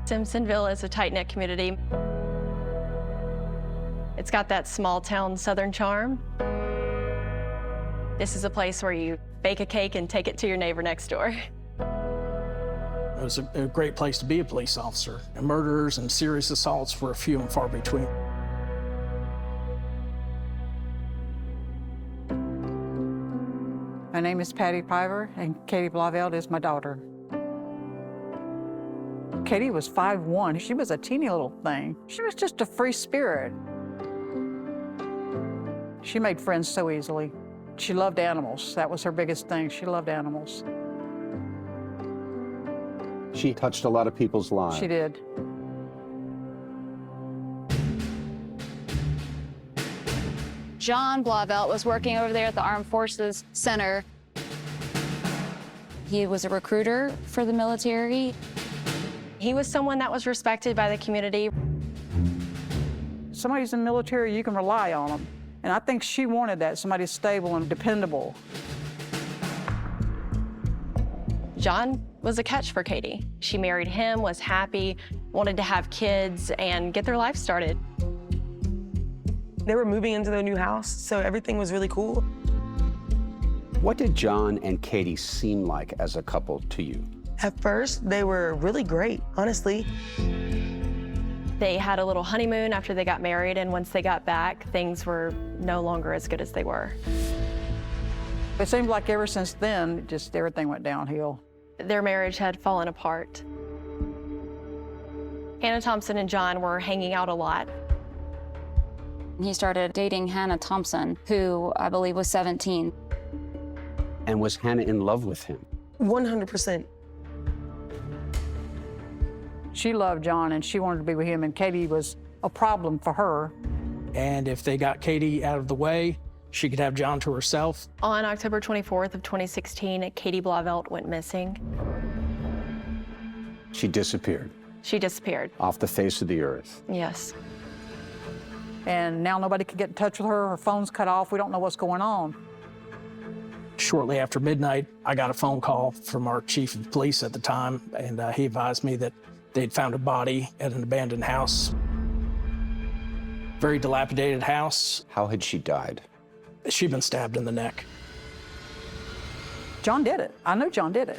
Simpsonville is a tight-knit community. It's got that small-town Southern charm. This is a place where you bake a cake and take it to your neighbor next door. It was a great place to be a police officer. And murders and serious assaults were few and far between. My name is Patty Piver, and Katie Blauvelt is my daughter. Katie was 5'1". She was a teeny little thing. She was just a free spirit. She made friends so easily. She loved animals. That was her biggest thing. She loved animals. She touched a lot of people's lives. She did. John Blauvelt was working over there at the Armed Forces Center. He was a recruiter for the military. He was someone that was respected by the community. Somebody's in the military, you can rely on them. And I think she wanted that, somebody stable and dependable. John was a catch for Katie. She married him, was happy, wanted to have kids and get their life started. They were moving into their new house, so everything was really cool. What did John and Katie seem like as a couple to you? At first, they were really great, honestly. They had a little honeymoon after they got married, and once they got back, things were no longer as good as they were. It seemed like ever since then, just everything went downhill. Their marriage had fallen apart. Hannah Thompson and John were hanging out a lot. He started dating Hannah Thompson, who I believe was 17. And was Hannah in love with him? 100%. She loved John and she wanted to be with him, and Katie was a problem for her. And if they got Katie out of the way, she could have John to herself. On October 24th of 2016, Katie Blauvelt went missing. She disappeared. She disappeared. Off the face of the earth. Yes. And now nobody can get in touch with her. Her phone's cut off. We don't know what's going on. Shortly after midnight, I got a phone call from our chief of police at the time, and he advised me that they'd found a body at an abandoned house. Very dilapidated house. How had she died? She'd been stabbed in the neck. John did it. I know John did it.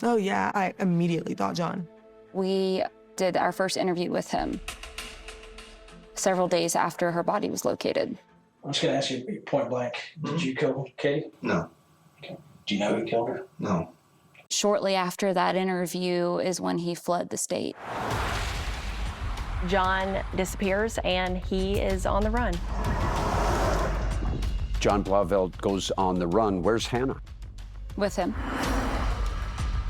Oh yeah, I immediately thought John. We did our first interview with him several days after her body was located. I'm just gonna ask you point blank, did you kill Katie? No. Okay. Do you know who killed her? No. Shortly after that interview is when he fled the state. John disappears and he is on the run. John Blauvelt goes on the run. Where's Hannah? With him.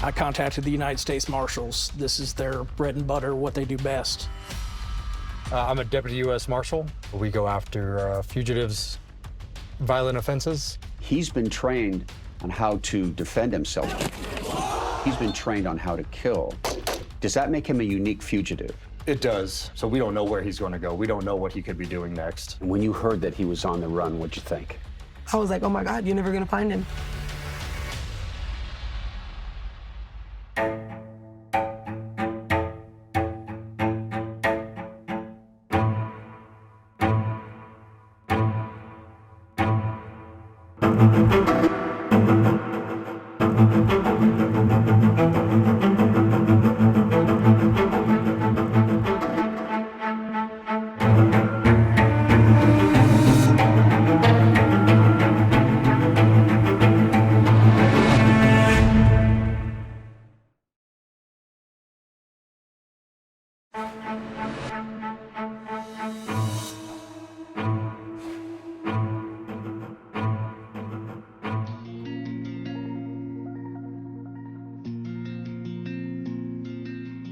I contacted the United States Marshals. This is their bread and butter, what they do best. I'm a deputy U.S. Marshal. We go after fugitives, violent offenses. He's been trained on how to defend himself. He's been trained on how to kill. Does that make him a unique fugitive? It does. So we don't know where he's going to go. We don't know what he could be doing next. And when you heard that he was on the run, what'd you think? I was like, oh my God, you're never gonna find him.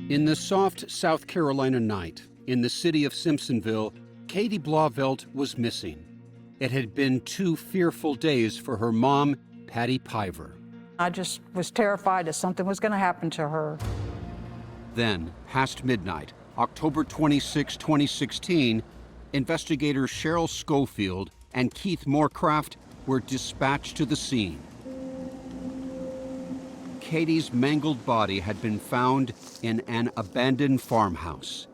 In the soft South Carolina night, in the city of Simpsonville, Katie Blauvelt was missing. It had been 2 fearful days for her mom, Patty Piver. I just was terrified that something was going to happen to her. Then, past midnight, October 26, 2016, investigators Cheryl Schofield and Keith Moorcraft were dispatched to the scene. Katie's mangled body had been found in an abandoned farmhouse.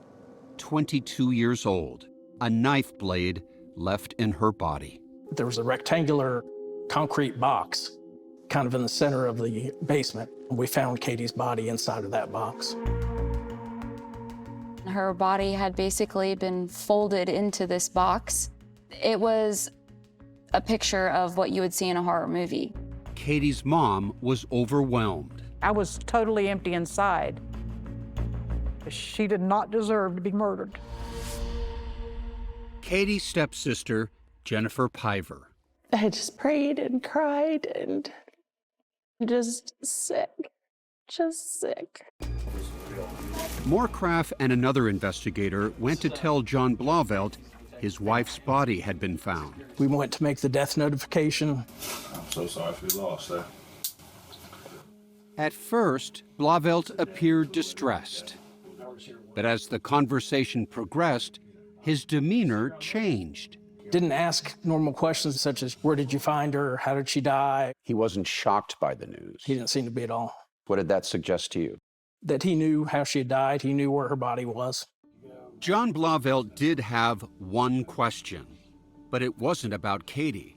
22 years old, a knife blade left in her body. There was a rectangular concrete box kind of in the center of the basement. We found Katie's body inside of that box. Her body had basically been folded into this box. It was a picture of what you would see in a horror movie. Katie's mom was overwhelmed. I was totally empty inside. She did not deserve to be murdered. Katie's stepsister, Jennifer Piver. I just prayed and cried and just sick. Moorcraft and another investigator went to tell John Blauvelt his wife's body had been found. We went to make the death notification. I'm so sorry for your loss, sir. At first, Blauvelt appeared distressed. But as the conversation progressed, his demeanor changed. Didn't ask normal questions such as, where did you find her? How did she die? He wasn't shocked by the news. He didn't seem to be at all. What did that suggest to you? That he knew how she had died. He knew where her body was. John Blauvelt did have one question, but it wasn't about Katie.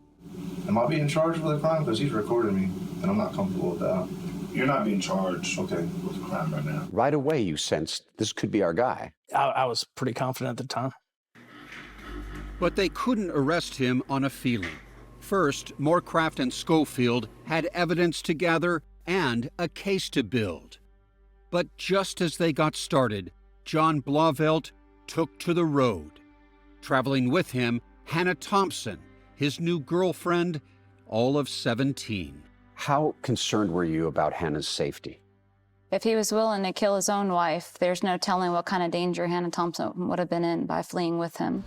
Am I being charged with a crime? Because he's recording me, and I'm not comfortable with that. You're not being charged, okay, with a crime right now. Right away, you sensed this could be our guy. I was pretty confident at the time. But they couldn't arrest him on a feeling. First, Moorcraft and Schofield had evidence to gather and a case to build. But just as they got started, John Blauvelt took to the road. Traveling with him, Hannah Thompson, his new girlfriend, all of 17. How concerned were you about Hannah's safety? If he was willing to kill his own wife, there's no telling what kind of danger Hannah Thompson would have been in by fleeing with him.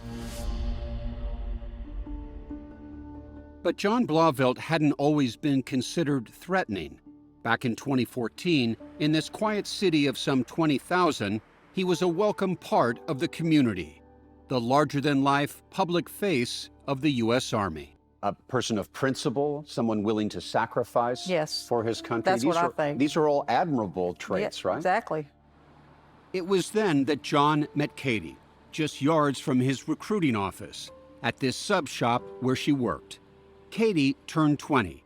But John Blauvelt hadn't always been considered threatening. Back in 2014, in this quiet city of some 20,000, he was a welcome part of the community, the larger-than-life public face of the U.S. Army. A person of principle, someone willing to sacrifice for his country. That's what I think. These are all admirable traits, right? Exactly. It was then that John met Katie, just yards from his recruiting office, at this sub shop where she worked. Katie turned 20.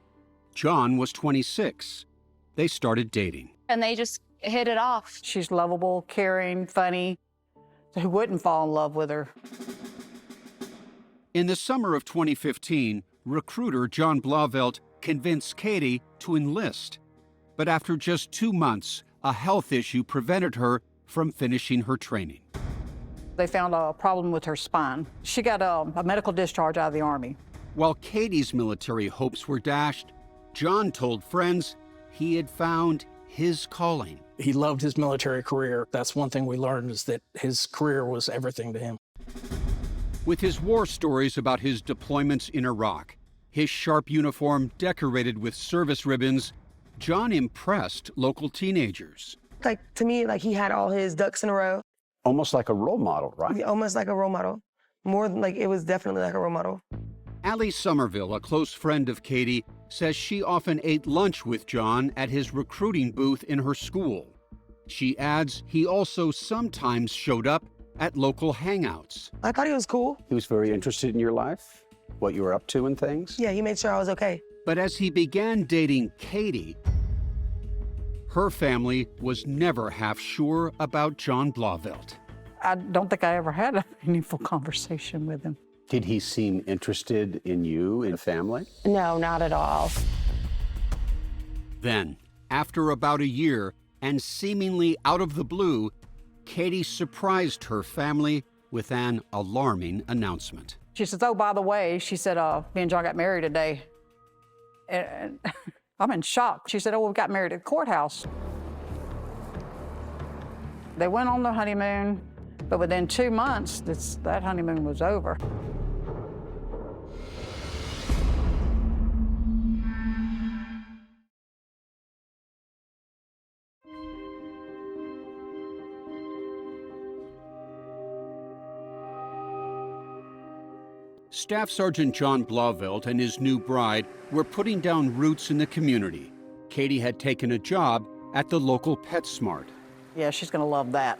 John was 26. They started dating. And they just hit it off. She's lovable, caring, funny. Who wouldn't fall in love with her? In the summer of 2015, recruiter John Blauvelt convinced Katie to enlist. But after just 2 months, a health issue prevented her from finishing her training. They found a problem with her spine. She got a medical discharge out of the Army. While Katie's military hopes were dashed, John told friends he had found his calling. He loved his military career. That's one thing we learned, is that his career was everything to him. With his war stories about his deployments in Iraq, his sharp uniform decorated with service ribbons, John impressed local teenagers. Like, to me, like, he had all his ducks in a row. Almost like a role model, right? Almost like a role model. More than, like, it was definitely like a role model. Allie Somerville, a close friend of Katie, says she often ate lunch with John at his recruiting booth in her school. She adds he also sometimes showed up at local hangouts. I thought he was cool. He was very interested in your life, what you were up to and things? Yeah, he made sure I was okay. But as he began dating Katie, her family was never half sure about John Blauvelt. I don't think I ever had a meaningful conversation with him. Did he seem interested in you, in the family? No, not at all. Then, after about a year, and seemingly out of the blue, Katie surprised her family with an alarming announcement. She says, oh, by the way, she said, me and John got married today. And I'm in shock. She said, oh, we got married at the courthouse. They went on the honeymoon, but within 2 months, that honeymoon was over. Staff Sergeant John Blauvelt and his new bride were putting down roots in the community. Katie had taken a job at the local PetSmart. Yeah, she's going to love that.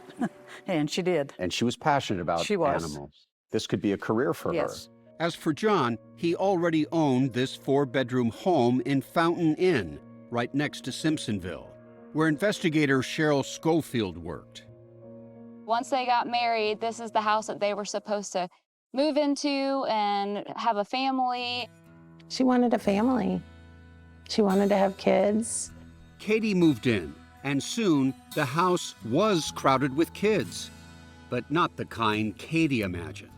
And she did. And she was passionate about She was. animals. This could be a career for Yes. her. As for John, he already owned this 4-bedroom home in Fountain Inn, right next to Simpsonville, where investigator Cheryl Schofield worked. Once they got married, this is the house that they were supposed to move into and have a family. She wanted a family. She wanted to have kids. Katie moved in, and soon the house was crowded with kids, but not the kind Katie imagined.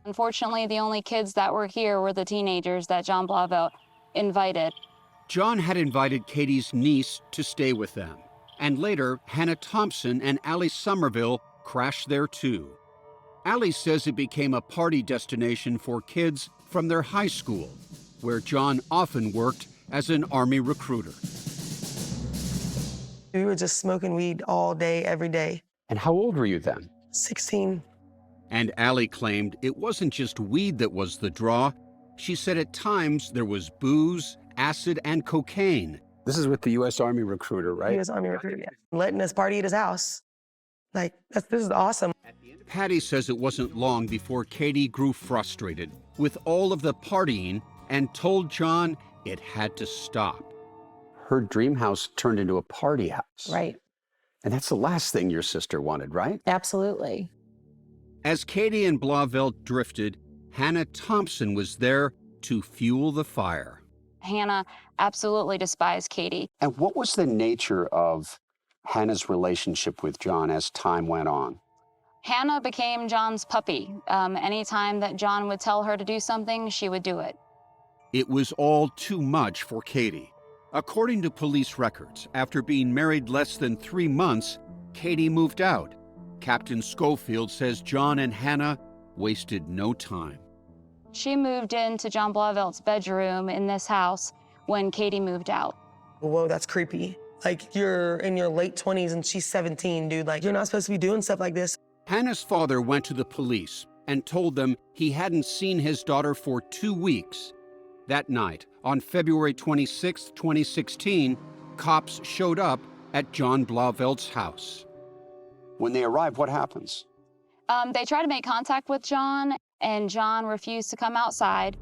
Unfortunately, the only kids that were here were the teenagers that John Blauvelt invited. John had invited Katie's niece to stay with them, and later Hannah Thompson and Allie Somerville crashed there too. Allie says it became a party destination for kids from their high school, where John often worked as an Army recruiter. We were just smoking weed all day, every day. And how old were you then? 16. And Allie claimed it wasn't just weed that was the draw. She said at times there was booze, acid, and cocaine. This is with the U.S. Army recruiter, right? He was Army recruiter, yeah. Letting us party at his house. Like, this is awesome. Patty says it wasn't long before Katie grew frustrated with all of the partying and told John it had to stop. Her dream house turned into a party house. Right. And that's the last thing your sister wanted, right? Absolutely. As Katie and Blauvelt drifted, Hannah Thompson was there to fuel the fire. Hannah absolutely despised Katie. And what was the nature of Hannah's relationship with John as time went on? Hannah became John's puppy. Anytime that John would tell her to do something, she would do it. It was all too much for Katie. According to police records, after being married less than 3 months, Katie moved out. Captain Schofield says John and Hannah wasted no time. She moved into John Blauvelt's bedroom in this house when Katie moved out. Whoa, that's creepy. Like, you're in your late 20s and she's 17, dude. Like, you're not supposed to be doing stuff like this. Hannah's father went to the police and told them he hadn't seen his daughter for 2 weeks. That night, on February 26, 2016, cops showed up at John Blauvelt's house. When they arrived, what happens? They tried to make contact with John, and John refused to come outside.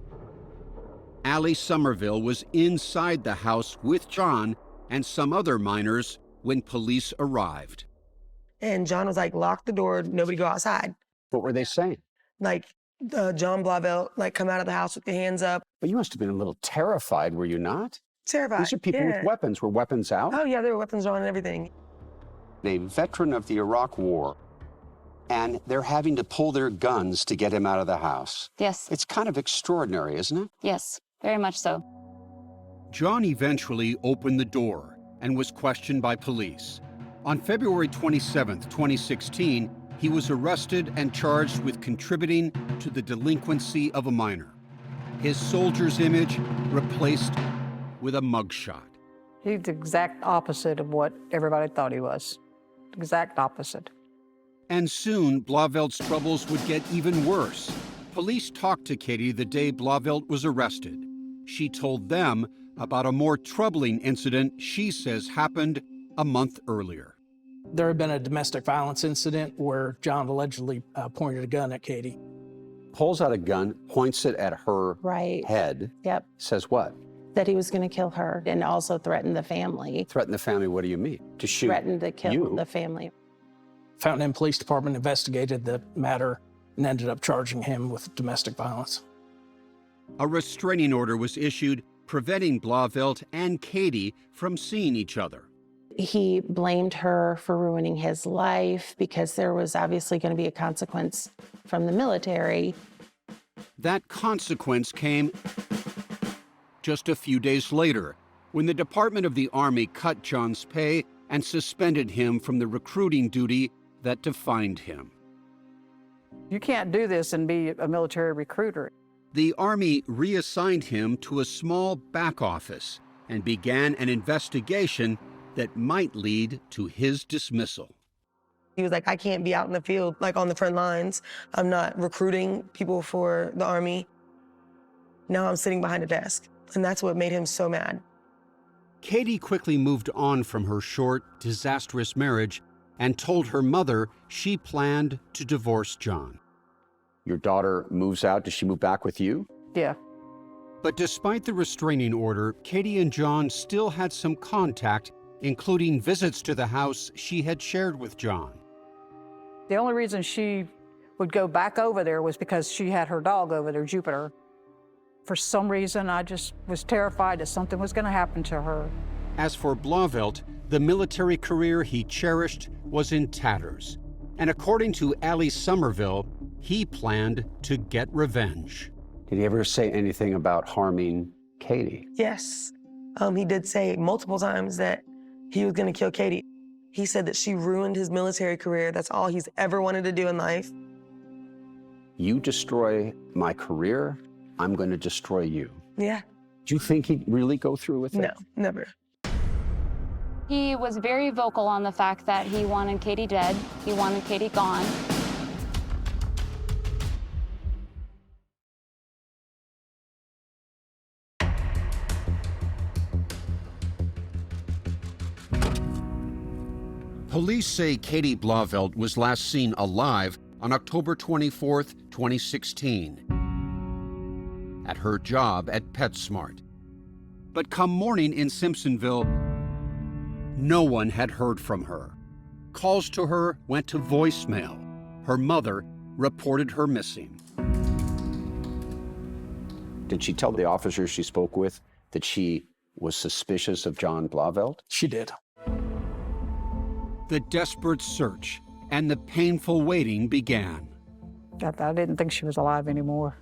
Allie Somerville was inside the house with John and some other minors when police arrived. And John was like, lock the door, nobody go outside. What were they saying? Like, John Blauvelt, like, come out of the house with your hands up. But you must have been a little terrified, were you not? Terrified. These are people with weapons. Were weapons out? Oh, yeah, there were weapons on and everything. A veteran of the Iraq War, and they're having to pull their guns to get him out of the house. Yes. It's kind of extraordinary, isn't it? Yes, very much so. John eventually opened the door and was questioned by police. On February 27, 2016, he was arrested and charged with contributing to the delinquency of a minor. His soldier's image replaced with a mugshot. He's the exact opposite of what everybody thought he was. Exact opposite. And soon, Blauvelt's troubles would get even worse. Police talked to Katie the day Blauvelt was arrested. She told them about a more troubling incident she says happened a month earlier. There had been a domestic violence incident where John allegedly pointed a gun at Katie. Pulls out a gun, points it at her Right. head. Yep. Says what? That he was going to kill her and also threaten the family. Threaten the family, what do you mean? To shoot Threatened to kill you? the family. Fountain Inn Police Department investigated the matter and ended up charging him with domestic violence. A restraining order was issued preventing Blauvelt and Katie from seeing each other. He blamed her for ruining his life because there was obviously going to be a consequence from the military. That consequence came just a few days later, when the Department of the Army cut John's pay and suspended him from the recruiting duty that defined him. You can't do this and be a military recruiter. The Army reassigned him to a small back office and began an investigation that might lead to his dismissal. He was like, I can't be out in the field, like on the front lines. I'm not recruiting people for the Army. Now I'm sitting behind a desk. And that's what made him so mad. Katie quickly moved on from her short, disastrous marriage and told her mother she planned to divorce John. Your daughter moves out. Does she move back with you? Yeah. But despite the restraining order, Katie and John still had some contact, including visits to the house she had shared with John. The only reason she would go back over there was because she had her dog over there, Jupiter. For some reason, I just was terrified that something was going to happen to her. As for Blauvelt, the military career he cherished was in tatters. And according to Allie Somerville, he planned to get revenge. Did he ever say anything about harming Katie? Yes. He did say multiple times that he was going to kill Katie. He said that she ruined his military career. That's all he's ever wanted to do in life. You destroy my career, I'm going to destroy you. Yeah. Do you think he'd really go through with it? No, never. He was very vocal on the fact that he wanted Katie dead. He wanted Katie gone. Police say Katie Blauvelt was last seen alive on October 24, 2016, at her job at PetSmart. But come morning in Simpsonville, no one had heard from her. Calls to her went to voicemail. Her mother reported her missing. Did she tell the officers she spoke with that she was suspicious of John Blauvelt? She did. The desperate search and the painful waiting began. I didn't think she was alive anymore.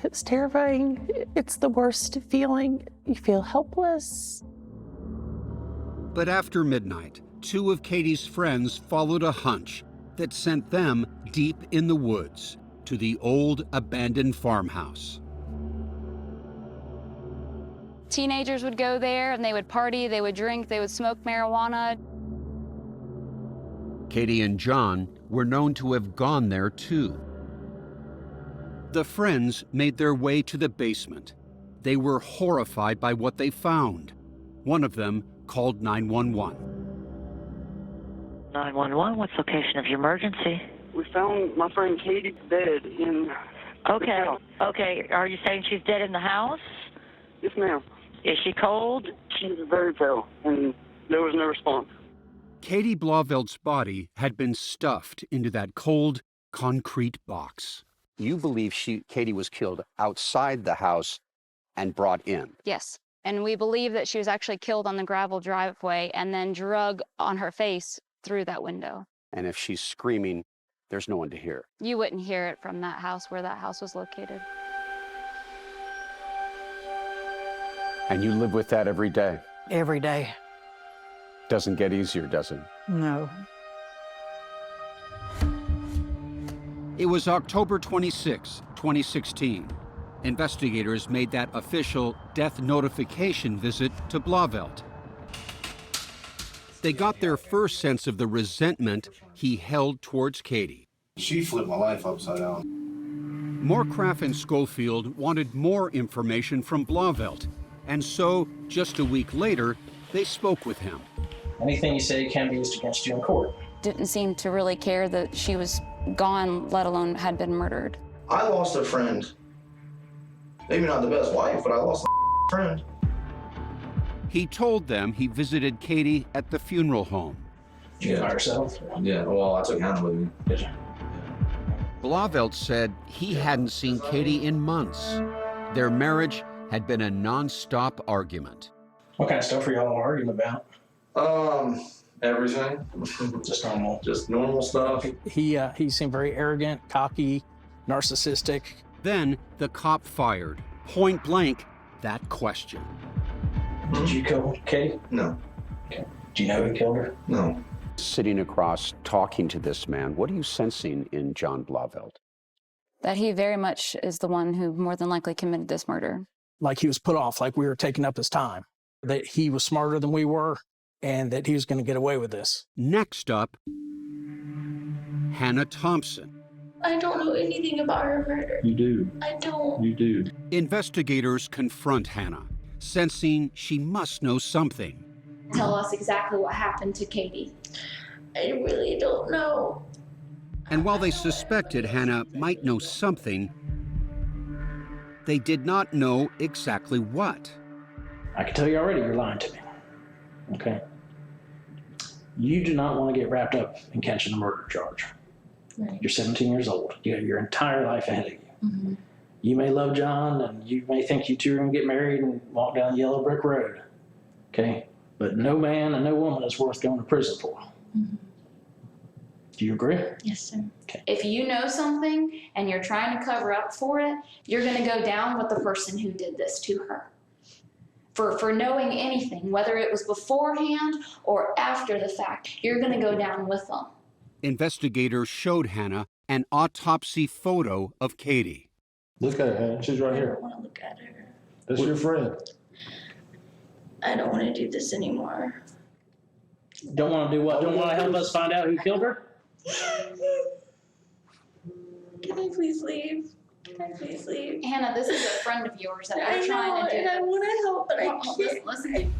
It's terrifying. It's the worst feeling. You feel helpless. But after midnight, two of Katie's friends followed a hunch that sent them deep in the woods to the old abandoned farmhouse. Teenagers would go there and they would party, they would drink, they would smoke marijuana. Katie and John were known to have gone there too. The friends made their way to the basement. They were horrified by what they found. One of them called 911. 911, what's the location of your emergency? We found my friend Katie dead in Okay, the house. okay. Are you saying she's dead in the house? Yes, ma'am. Is she cold? She was very pale, and there was no response. Katie Blauvelt's body had been stuffed into that cold, concrete box. You believe Katie was killed outside the house and brought in? Yes. And we believe that she was actually killed on the gravel driveway and then drug on her face through that window. And if she's screaming, there's no one to hear. You wouldn't hear it from that house where that house was located. And you live with that every day? Every day. Doesn't get easier, does it? No. It was October 26, 2016. Investigators made that official death notification visit to Blauvelt. They got their first sense of the resentment he held towards Katie. She flipped my life upside down. Moorcraft and Schofield wanted more information from Blauvelt, and so, just a week later, they spoke with him. Anything you say can be used against you in court. Didn't seem to really care that she was gone, let alone had been murdered. I lost a friend. Maybe not the best wife, but I lost a friend. He told them he visited Katie at the funeral home. Did you go by yourself? Yeah, well, I took Hannah with me. Did you? Blauvelt said he hadn't seen Katie in months. Their marriage had been a non-stop argument. What kind of stuff were y'all arguing about? Everything. Just normal. Just normal stuff. He seemed very arrogant, cocky, narcissistic. Then the cop fired, point blank, that question. Did you kill Katie? No. Okay. Do you know who killed her? No. Sitting across, talking to this man, what are you sensing in John Blauvelt? That he very much is the one who more than likely committed this murder. Like he was put off, like we were taking up his time. That he was smarter than we were, and that he was going to get away with this. Next up, Hannah Thompson. I don't know anything about her murder. You do. I don't. You do. Investigators confront Hannah. sensing she must know something. Tell us exactly what happened to Katie. I really don't know. And while they suspected Hannah might know something, they did not know exactly what. I can tell you already, you're lying to me. Okay? You do not want to get wrapped up in catching a murder charge. Right. You're 17 years old. You have your entire life ahead of you. Mm-hmm. You may love John, and you may think you two are going to get married and walk down the yellow brick road. Okay? But no man and no woman is worth going to prison for. Mm-hmm. Do you agree? Yes, sir. Okay. If you know something and you're trying to cover up for it, you're going to go down with the person who did this to her. For knowing anything, whether it was beforehand or after the fact, you're going to go down with them. Investigators showed Hannah an autopsy photo of Katie. Look at her, Hannah. She's right I here. don't want to look at her. That's your friend. I don't want to do this anymore. Don't want to do what? Don't want to help us find out who killed her? Can I please leave? Can I please leave? Hannah, this is a friend of yours that I we're trying to do. and I want to help, but I Oh, can't. listen.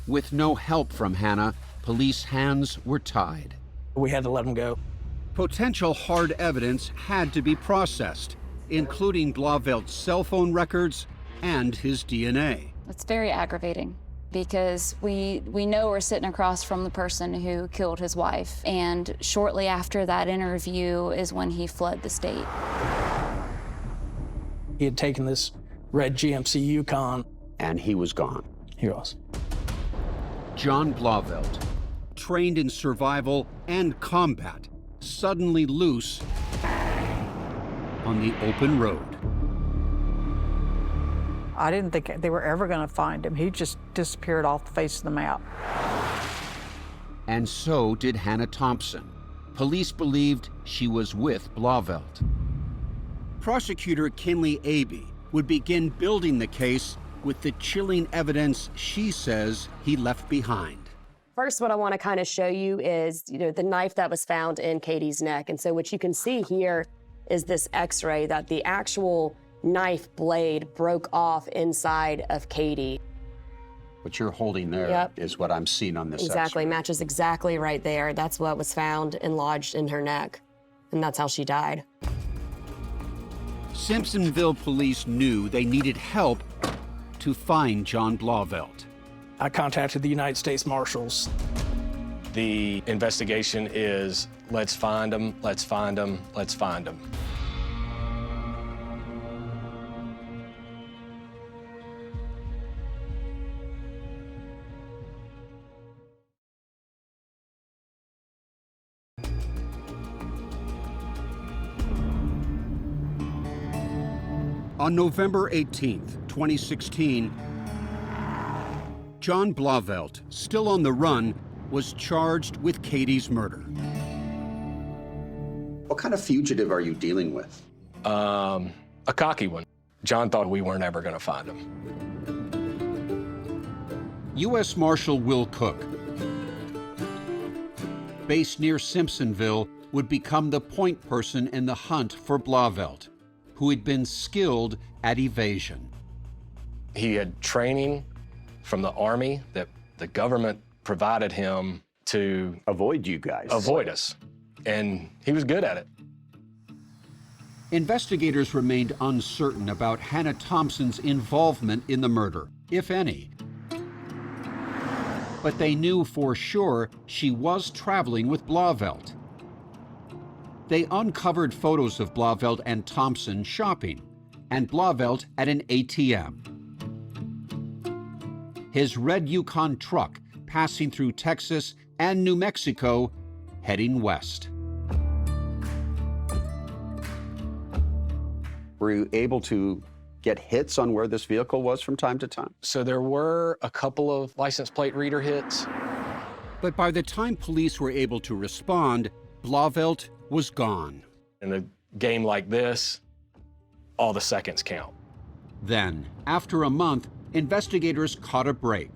With no help from Hannah, police hands were tied. We had to let him go. Potential hard evidence had to be processed, including Blauvelt's cell phone records and his DNA. It's very aggravating because we know we're sitting across from the person who killed his wife, and shortly after that interview is when he fled the state. He had taken this red GMC Yukon. And he was gone. He was. John Blauvelt, trained in survival and combat, suddenly loose on the open road. I didn't think they were ever going to find him. He just disappeared off the face of the map. And so did Hannah Thompson. Police believed she was with Blauvelt. Prosecutor Kinley Abey would begin building the case with the chilling evidence she says he left behind. First, what I want to kind of show you is, the knife that was found in Katie's neck. And so what you can see here is this x-ray that the actual knife blade broke off inside of Katie. What you're holding there is what I'm seeing on this Exactly, X-ray. matches exactly right there. That's what was found and lodged in her neck. And that's how she died. Simpsonville police knew they needed help to find John Blauvelt. I contacted the United States Marshals. The investigation is, let's find him, let's find him, let's find him. On November 18th, 2016, John Blauvelt, still on the run, was charged with Katie's murder. What kind of fugitive are you dealing with? A cocky one. John thought we weren't ever going to find him. U.S. Marshal Will Cook, based near Simpsonville, would become the point person in the hunt for Blauvelt, who had been skilled at evasion. He had training from the Army that the government provided him to avoid you guys. Avoid us. And he was good at it. Investigators remained uncertain about Hannah Thompson's involvement in the murder, if any. But they knew for sure she was traveling with Blauvelt. They uncovered photos of Blauvelt and Thompson shopping, and Blauvelt at an ATM. His red Yukon truck passing through Texas and New Mexico, heading west. Were you able to get hits on where this vehicle was from time to time? So there were a couple of license plate reader hits. But by the time police were able to respond, Blauvelt was gone. In a game like this, all the seconds count. Then, after a month, investigators caught a break.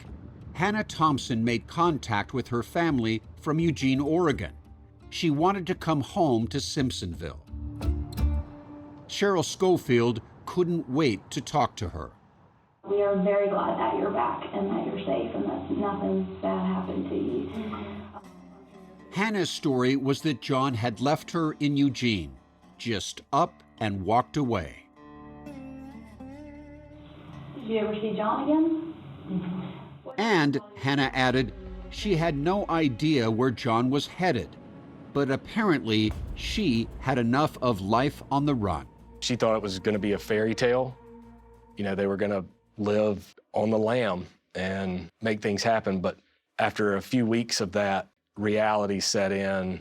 Hannah Thompson made contact with her family from Eugene, Oregon. She wanted to come home to Simpsonville. Cheryl Schofield couldn't wait to talk to her. We are very glad that you're back and that you're safe and that nothing bad happened to you. Hannah's story was that John had left her in Eugene, just up and walked away. Did you ever see John again? And, Hannah added, she had no idea where John was headed, but apparently she had enough of life on the run. She thought it was going to be a fairy tale. You know, they were going to live on the lam and make things happen, but after a few weeks of that, reality set in.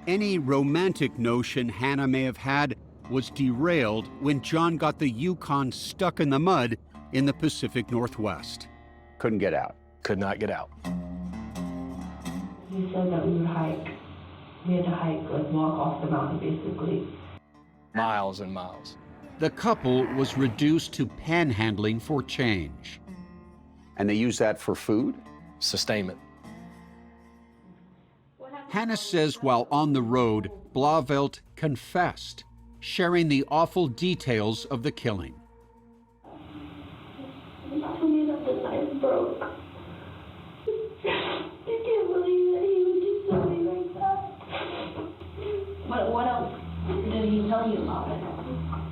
Any romantic notion Hannah may have had was derailed when John got the Yukon stuck in the mud in the Pacific Northwest. Couldn't get out. Could not get out. He said that we would hike. We had to hike, like walk off the mountain, basically. Miles and miles. The couple was reduced to panhandling for change. And they use that for food? Sustainment. Hannah says while on the road, Blauvelt confessed, sharing the awful details of the killing. He told me that the knife broke. I can't believe that he would do something like that. What else did he tell you about it?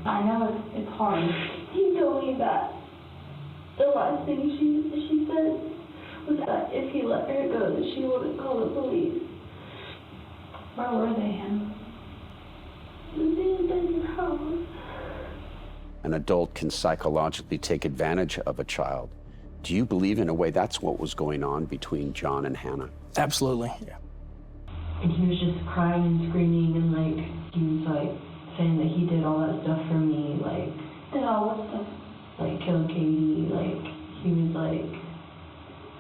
I know it's hard. He told me that the last thing she said was that if he let her go, that she wouldn't call the police. Where were they, Hannah? In the house. An adult can psychologically take advantage of a child. Do you believe in a way that's what was going on between John and Hannah? Absolutely, yeah. And he was just crying and screaming and like, he was like saying that he did all that stuff for me, like. Did all what stuff? Like killing Katie, like, he was like,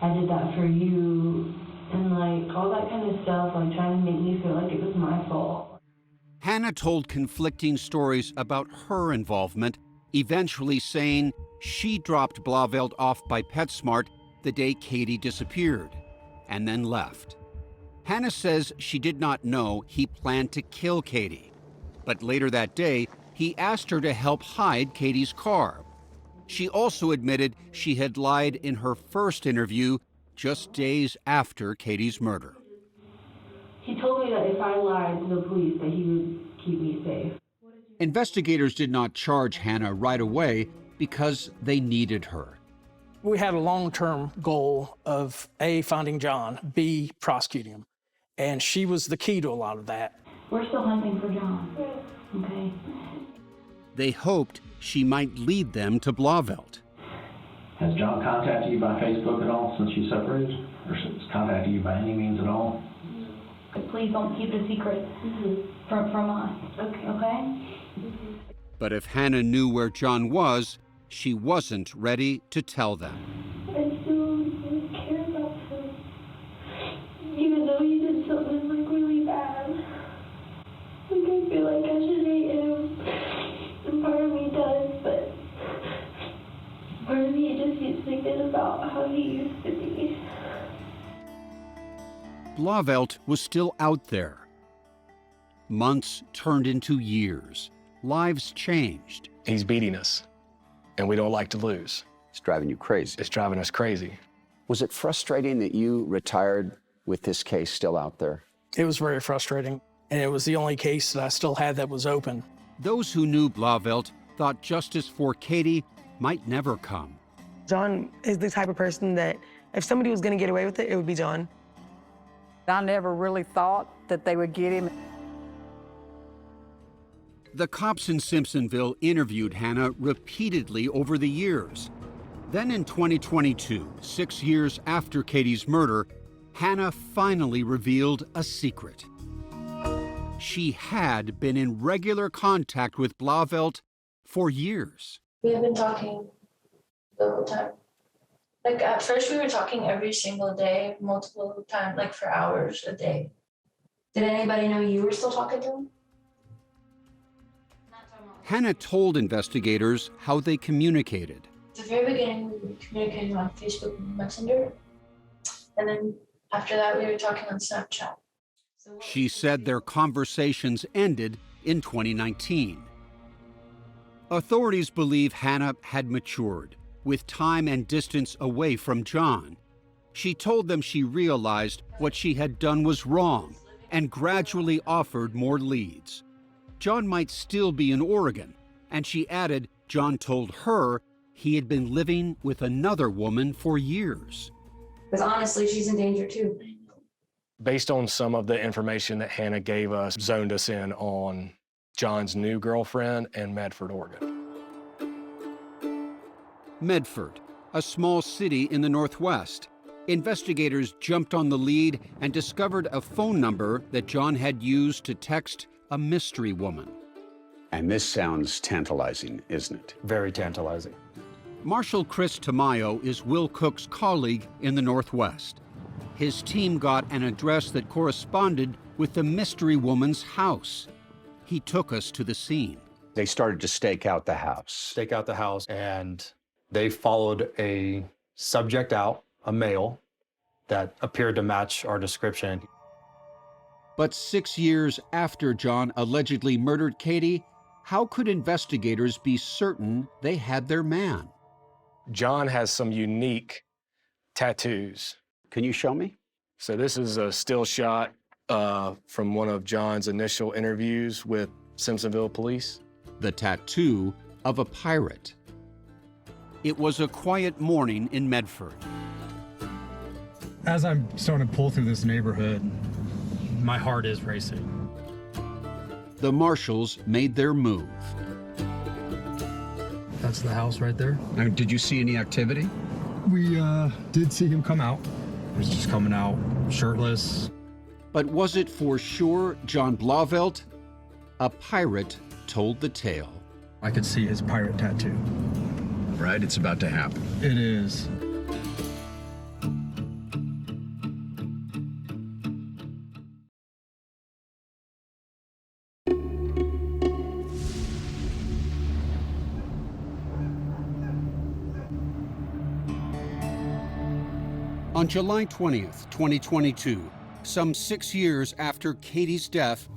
I did that for you. And like all that kind of stuff, like trying to make me feel like it was my fault. Hannah told conflicting stories about her involvement, eventually saying she dropped Blauvelt off by PetSmart the day Katie disappeared, and then left. Hannah says she did not know he planned to kill Katie, but later that day, he asked her to help hide Katie's car. She also admitted she had lied in her first interview just days after Katie's murder. He told me that if I lied to the police, that he would keep me safe. Investigators did not charge Hannah right away because they needed her. We had a long-term goal of A, finding John, B, prosecuting him. And she was the key to a lot of that. We're still hunting for John. Okay. They hoped she might lead them to Blauvelt. Has John contacted you by Facebook at all since you separated? Or has contacted you by any means at all? Please don't keep it a secret from us. Okay? But if Hannah knew where John was, she wasn't ready to tell them. I still really care about him. Even though he did something like really bad. Like I feel like I should hate him. And part of me does, but part of me just keeps thinking about how he used to be. Blauvelt was still out there. Months turned into years. Lives changed. He's beating us, and we don't like to lose. It's driving you crazy. It's driving us crazy. Was it frustrating that you retired with this case still out there? It was very frustrating, and it was the only case that I still had that was open. Those who knew Blauvelt thought justice for Katie might never come. John is the type of person that if somebody was going to get away with it, it would be John. I never really thought that they would get him. The cops in Simpsonville interviewed Hannah repeatedly over the years. Then in 2022, 6 years after Katie's murder, Hannah finally revealed a secret. She had been in regular contact with Blauvelt for years. We have been talking the whole time. Like at first we were talking every single day, multiple times, like for hours a day. Did anybody know you were still talking to him? Hannah told investigators how they communicated. At the very beginning, we were communicating on Facebook Messenger. And then after that, we were talking on Snapchat. She said their conversations ended in 2019. Authorities believe Hannah had matured, with time and distance away from John. She told them she realized what she had done was wrong and gradually offered more leads. John might still be in Oregon, and she added John told her he had been living with another woman for years. Because honestly, she's in danger too. Based on some of the information that Hannah gave us, zoned us in on John's new girlfriend in Medford, Oregon. Medford, a small city in the Northwest. Investigators jumped on the lead and discovered a phone number that John had used to text a mystery woman. And this sounds tantalizing, isn't it? Very tantalizing. Marshal Chris Tamayo is Will Cook's colleague in the Northwest. His team got an address that corresponded with the mystery woman's house. He took us to the scene. They started to stake out the house. Stake out the house, and they followed a subject out, a male, that appeared to match our description. But 6 years after John allegedly murdered Katie, how could investigators be certain they had their man? John has some unique tattoos. Can you show me? So this is a still shot from one of John's initial interviews with Simpsonville police. The tattoo of a pirate. It was a quiet morning in Medford. As I'm starting to pull through this neighborhood, my heart is racing. The marshals made their move. That's the house right there. Now, did you see any activity? We did see him come out. He was just coming out shirtless. But was it for sure John Blauvelt? A pirate told the tale. I could see his pirate tattoo. Right, it's about to happen. It is. On July 20th, 2022, some 6 years after Katie's death,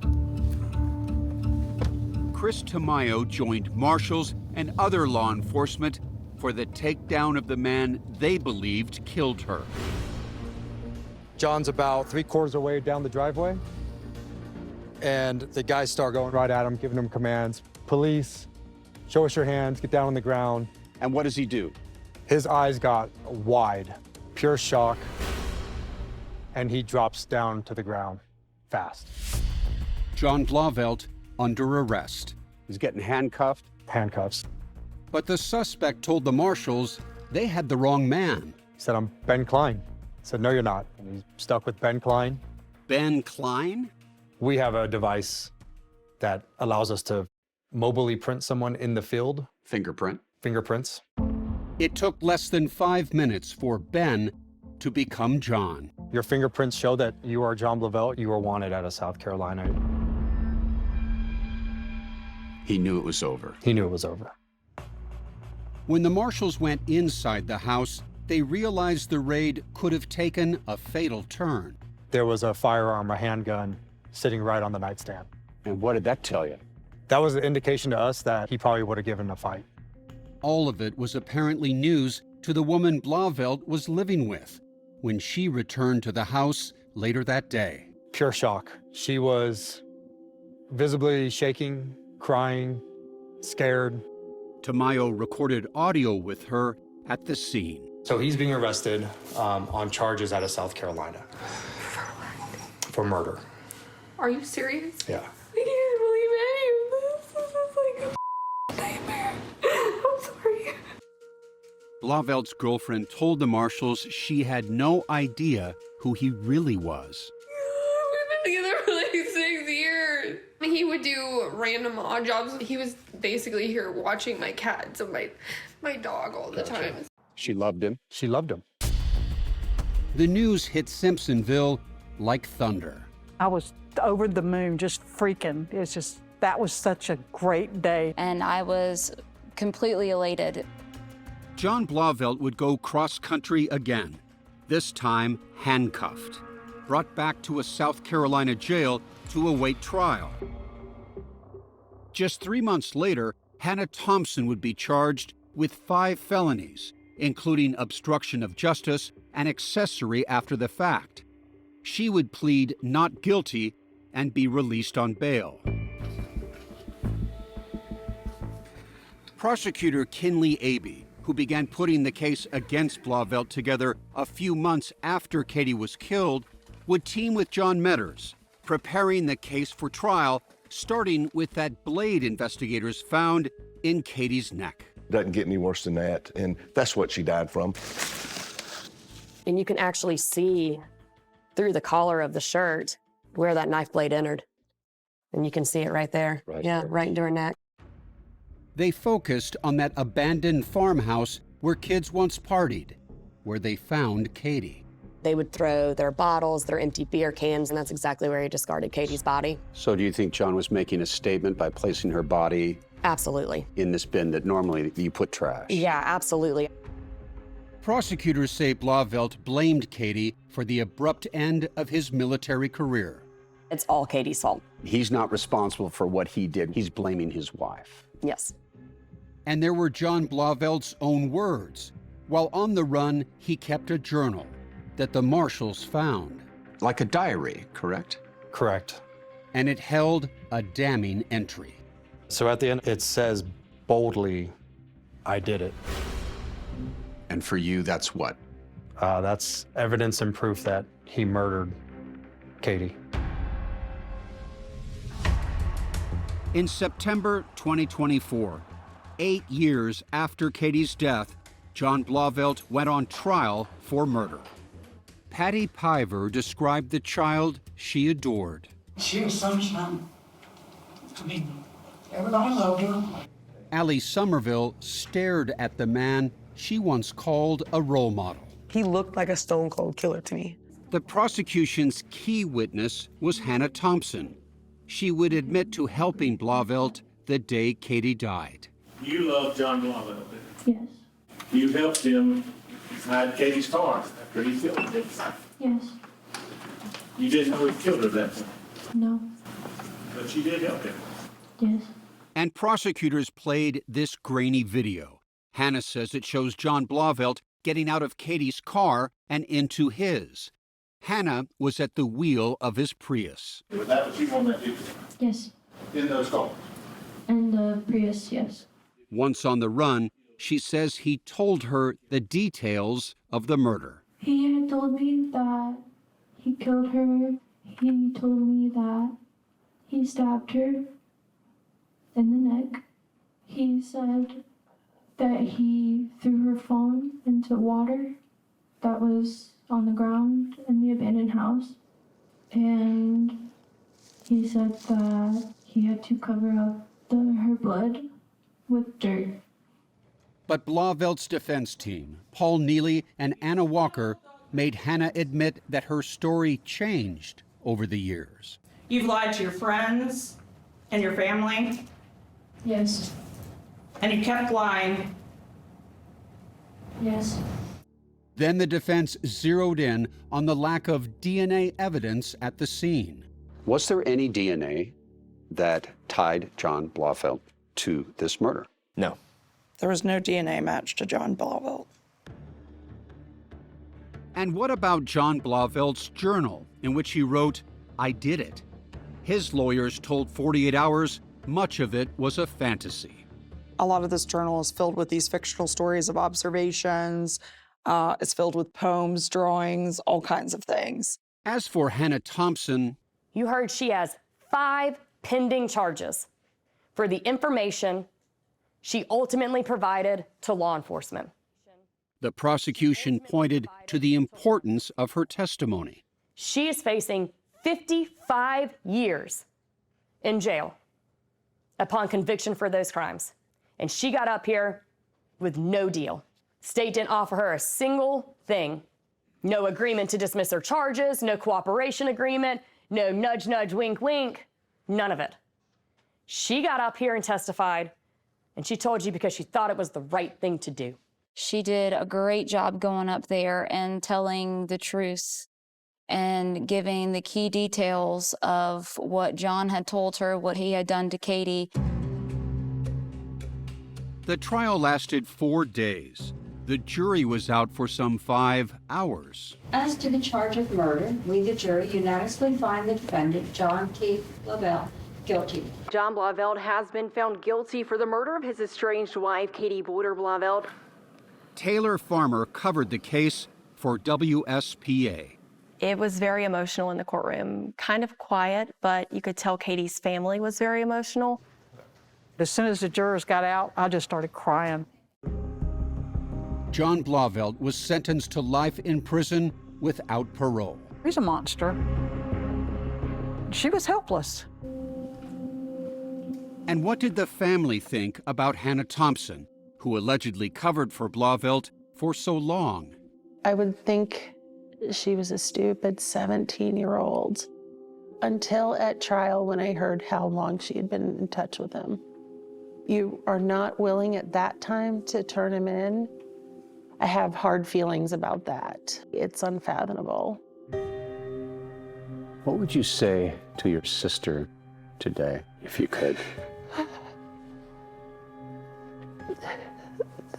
Chris Tamayo joined marshals and other law enforcement for the takedown of the man they believed killed her. John's about 3/4 away down the driveway, and the guys start going right at him, giving him commands. Police, show us your hands, get down on the ground. And what does he do? His eyes got wide, pure shock, and he drops down to the ground fast. John Blauvelt under arrest. He's getting handcuffed? Handcuffs. But the suspect told the marshals they had the wrong man. He said, "I'm Ben Klein." I said, "No, you're not." And he's stuck with Ben Klein. Ben Klein? We have a device that allows us to mobily print someone in the field. Fingerprint? Fingerprints. It took less than 5 minutes for Ben to become John. Your fingerprints show that you are John Blauvelt. You are wanted out of South Carolina. He knew it was over. He knew it was over. When the marshals went inside the house, they realized the raid could have taken a fatal turn. There was a firearm, a handgun, sitting right on the nightstand. And what did that tell you? That was an indication to us that he probably would have given a fight. All of it was apparently news to the woman Blauvelt was living with when she returned to the house later that day. Pure shock. She was visibly shaking, crying, scared. Tamayo recorded audio with her at the scene. So he's being arrested on charges out of South Carolina. For murder. Are you serious? Yeah. I can't believe any of this. This is like a nightmare. I'm sorry. Blauvelt's girlfriend told the marshals she had no idea who he really was. We've been together for like 6 years. He would do random odd jobs. He was basically here watching my cats and my dog all the time. She loved him? She loved him. The news hit Simpsonville like thunder. I was over the moon, just freaking. It's just, that was such a great day. And I was completely elated. John Blauvelt would go cross-country again, this time handcuffed, brought back to a South Carolina jail to await trial. Just 3 months later, Hannah Thompson would be charged with 5 felonies, including obstruction of justice and accessory after the fact. She would plead not guilty and be released on bail. Prosecutor Kinley Abey, who began putting the case against Blauvelt together a few months after Katie was killed, would team with John Metters, preparing the case for trial, starting with that blade investigators found in Katie's neck. Doesn't get any worse than that, and that's what she died from. And you can actually see through the collar of the shirt where that knife blade entered. And you can see it right there. Right into her neck. They focused on that abandoned farmhouse where kids once partied, where they found Katie. They would throw their bottles, their empty beer cans, and that's exactly where he discarded Katie's body. So do you think John was making a statement by placing her body Absolutely. in this bin that normally you put trash? Yeah, absolutely. Prosecutors say Blauvelt blamed Katie for the abrupt end of his military career. It's all Katie's fault. He's not responsible for what he did. He's blaming his wife. Yes. And there were John Blauvelt's own words. While on the run, he kept a journal that the marshals found. Like a diary, correct? Correct. And it held a damning entry. So at the end, it says boldly, "I did it." And for you, that's what? That's evidence and proof that he murdered Katie. In September 2024, 8 years after Katie's death, John Blauvelt went on trial for murder. Patty Piver described the child she adored. She was sunshine. I mean, everybody loved her. Allie Somerville stared at the man she once called a role model. He looked like a stone cold killer to me. The prosecution's key witness was Hannah Thompson. She would admit to helping Blauvelt the day Katie died. You love John Blauvelt? Yes. You helped him hide Katie's car after he killed her? Yes. You didn't know he killed her that time, No. but you did help him. Yes. And prosecutors played this grainy video. Hannah says it shows John Blauvelt getting out of Katie's car and into his. Hannah was at the wheel of his Prius. Was that what you wanted to do? Yes. In those cars? And the Prius, yes. Once on the run, she says he told her the details of the murder. He had told me that he killed her. He told me that he stabbed her in the neck. He said that he threw her phone into water that was on the ground in the abandoned house. And he said that he had to cover up her blood with dirt. But Blauvelt's defense team, Paul Neely and Anna Walker, made Hannah admit that her story changed over the years. You've lied to your friends and your family. Yes. And you kept lying. Yes. Then the defense zeroed in on the lack of DNA evidence at the scene. Was there any DNA that tied John Blauvelt to this murder? No. There was no DNA match to John Blauvelt. And what about John Blauvelt's journal, in which he wrote, "I did it"? His lawyers told 48 Hours much of it was a fantasy. A lot of this journal is filled with these fictional stories of observations. It's filled with poems, drawings, all kinds of things. As for Hannah Thompson, You heard she has 5 pending charges for the information she ultimately provided to law enforcement. the prosecution pointed to the importance of her testimony. She is facing 55 years in jail upon conviction for those crimes. And she got up here with no deal. State didn't offer her a single thing. No agreement to dismiss her charges, no cooperation agreement, no nudge, nudge, wink, wink, none of it. She got up here and testified, and she told you because she thought it was the right thing to do. She did a great job going up there and telling the truth and giving the key details of what John had told her, what he had done to Katie. The trial lasted 4 days. the jury was out for some 5 hours. As to the charge of murder, we, the jury, unanimously find the defendant, John T. Lavelle, guilty. John Blauvelt has been found guilty for the murder of his estranged wife, Katie Boyer Blauvelt. Taylor Farmer covered the case for WSPA. It was very emotional in the courtroom, kind of quiet, but you could tell Katie's family was very emotional. As soon as the jurors got out, I just started crying. John Blauvelt was sentenced to life in prison without parole. He's a monster. She was helpless. And what did the family think about Hannah Thompson, who allegedly covered for Blauvelt for so long? I would think she was a stupid 17-year-old until at trial when I heard how long she had been in touch with him. You are not willing at that time to turn him in. I have hard feelings about that. It's unfathomable. What would you say to your sister today, if you could?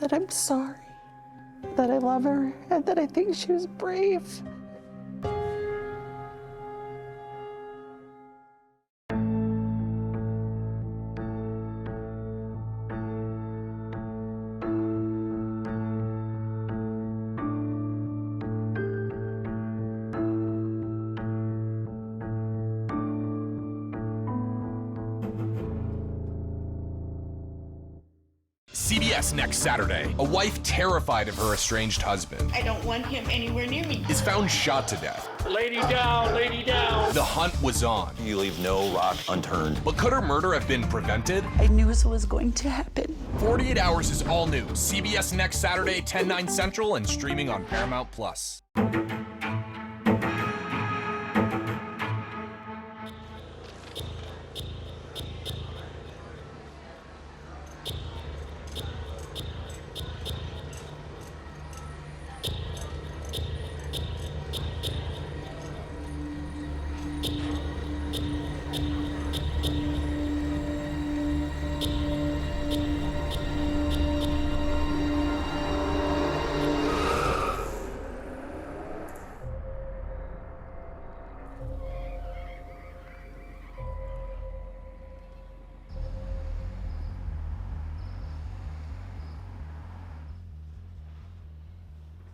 That I'm sorry, that I love her, and that I think she was brave. CBS next Saturday. A wife terrified of her estranged husband I don't want him anywhere near me. is found shot to death. Lady down, lady down. The hunt was on. You leave no rock unturned. But could her murder have been prevented? I knew this was going to happen. 48 Hours is all new. CBS next Saturday, 10/9 Central, and streaming on Paramount+.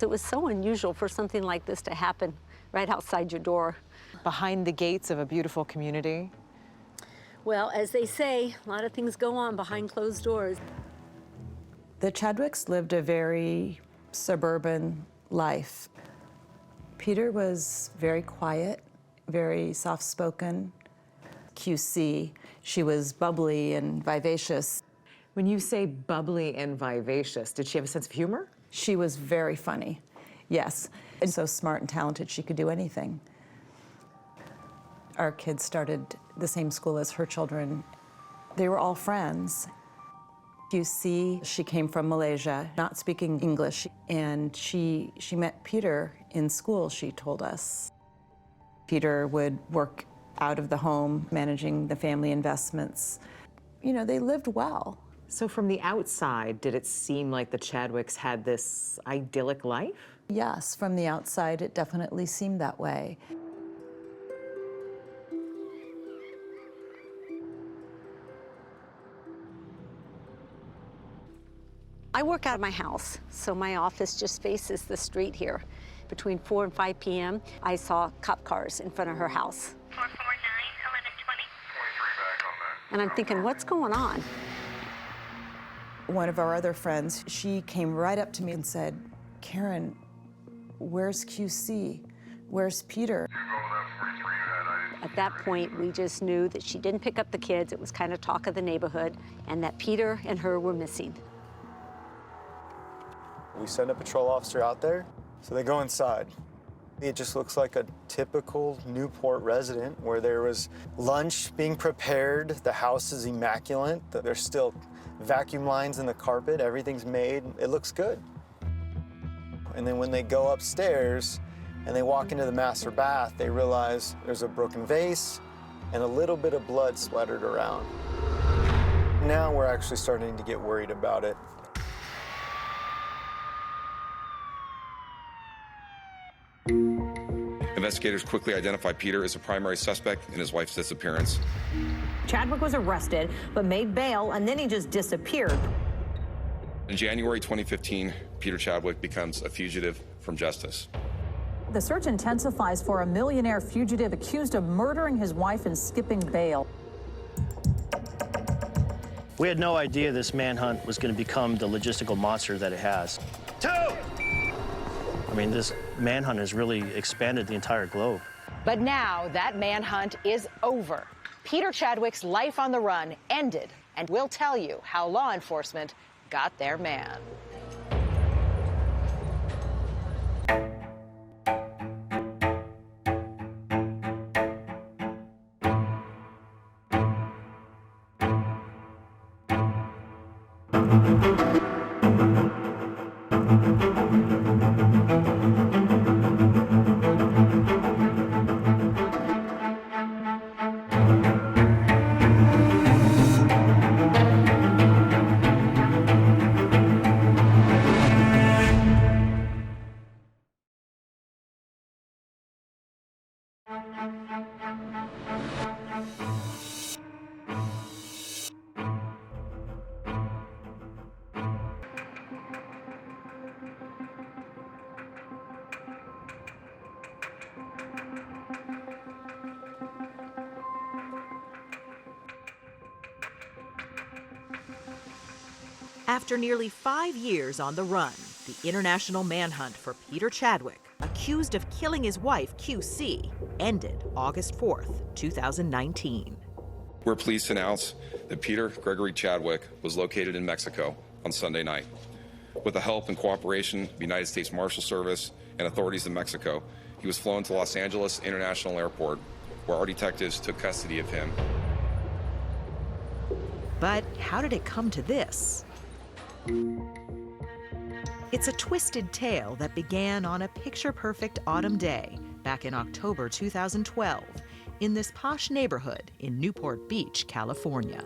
It was so unusual for something like this to happen right outside your door. Behind the gates of a beautiful community. Well, as they say, a lot of things go on behind closed doors. The Chadwicks lived a very suburban life. Peter was very quiet, very soft-spoken. QC, she was bubbly and vivacious. When you say bubbly and vivacious, did she have a sense of humor? She was very funny, yes. And so smart and talented, she could do anything. Our kids started the same school as her children. They were all friends. QC, she came from Malaysia, not speaking English, and she met Peter in school, she told us. Peter would work out of the home, managing the family investments. You know, they lived well. So from the outside, did it seem like the Chadwicks had this idyllic life? Yes, from the outside, it definitely seemed that way. I work out of my house, so my office just faces the street here. Between 4 and 5 p.m., I saw cop cars in front of her house. 449, 1120. And I'm thinking, what's going on? One of our other friends, she came right up to me and said, "Karen, where's QC? Where's Peter?" At that point, we just knew that she didn't pick up the kids. It was kind of talk of the neighborhood, and that Peter and her were missing. We send a patrol officer out there, so they go inside. It just looks like a typical Newport resident where there was lunch being prepared, the house is immaculate, there's still vacuum lines in the carpet, everything's made, it looks good. And then when they go upstairs and they walk into the master bath, they realize there's a broken vase and a little bit of blood splattered around. Now we're actually starting to get worried about it. Investigators quickly identified Peter as a primary suspect in his wife's disappearance. Chadwick was arrested, but made bail, and then he just disappeared. In January 2015, Peter Chadwick becomes a fugitive from justice. The search intensifies for a millionaire fugitive accused of murdering his wife and skipping bail. We had no idea this manhunt was going to become the logistical monster that it has. I mean, this manhunt has really expanded the entire globe. But now that manhunt is over. Peter Chadwick's life on the run ended, and we'll tell you how law enforcement got their man. After nearly 5 years on the run, the international manhunt for Peter Chadwick, accused of killing his wife, QC, ended August 4th, 2019. We're pleased to announce that Peter Gregory Chadwick was located in Mexico on Sunday night. With the help and cooperation of the United States Marshal Service and authorities in Mexico, he was flown to Los Angeles International Airport, where our detectives took custody of him. But how did it come to this? It's a twisted tale that began on a picture-perfect autumn day back in October 2012 in this posh neighborhood in Newport Beach, California.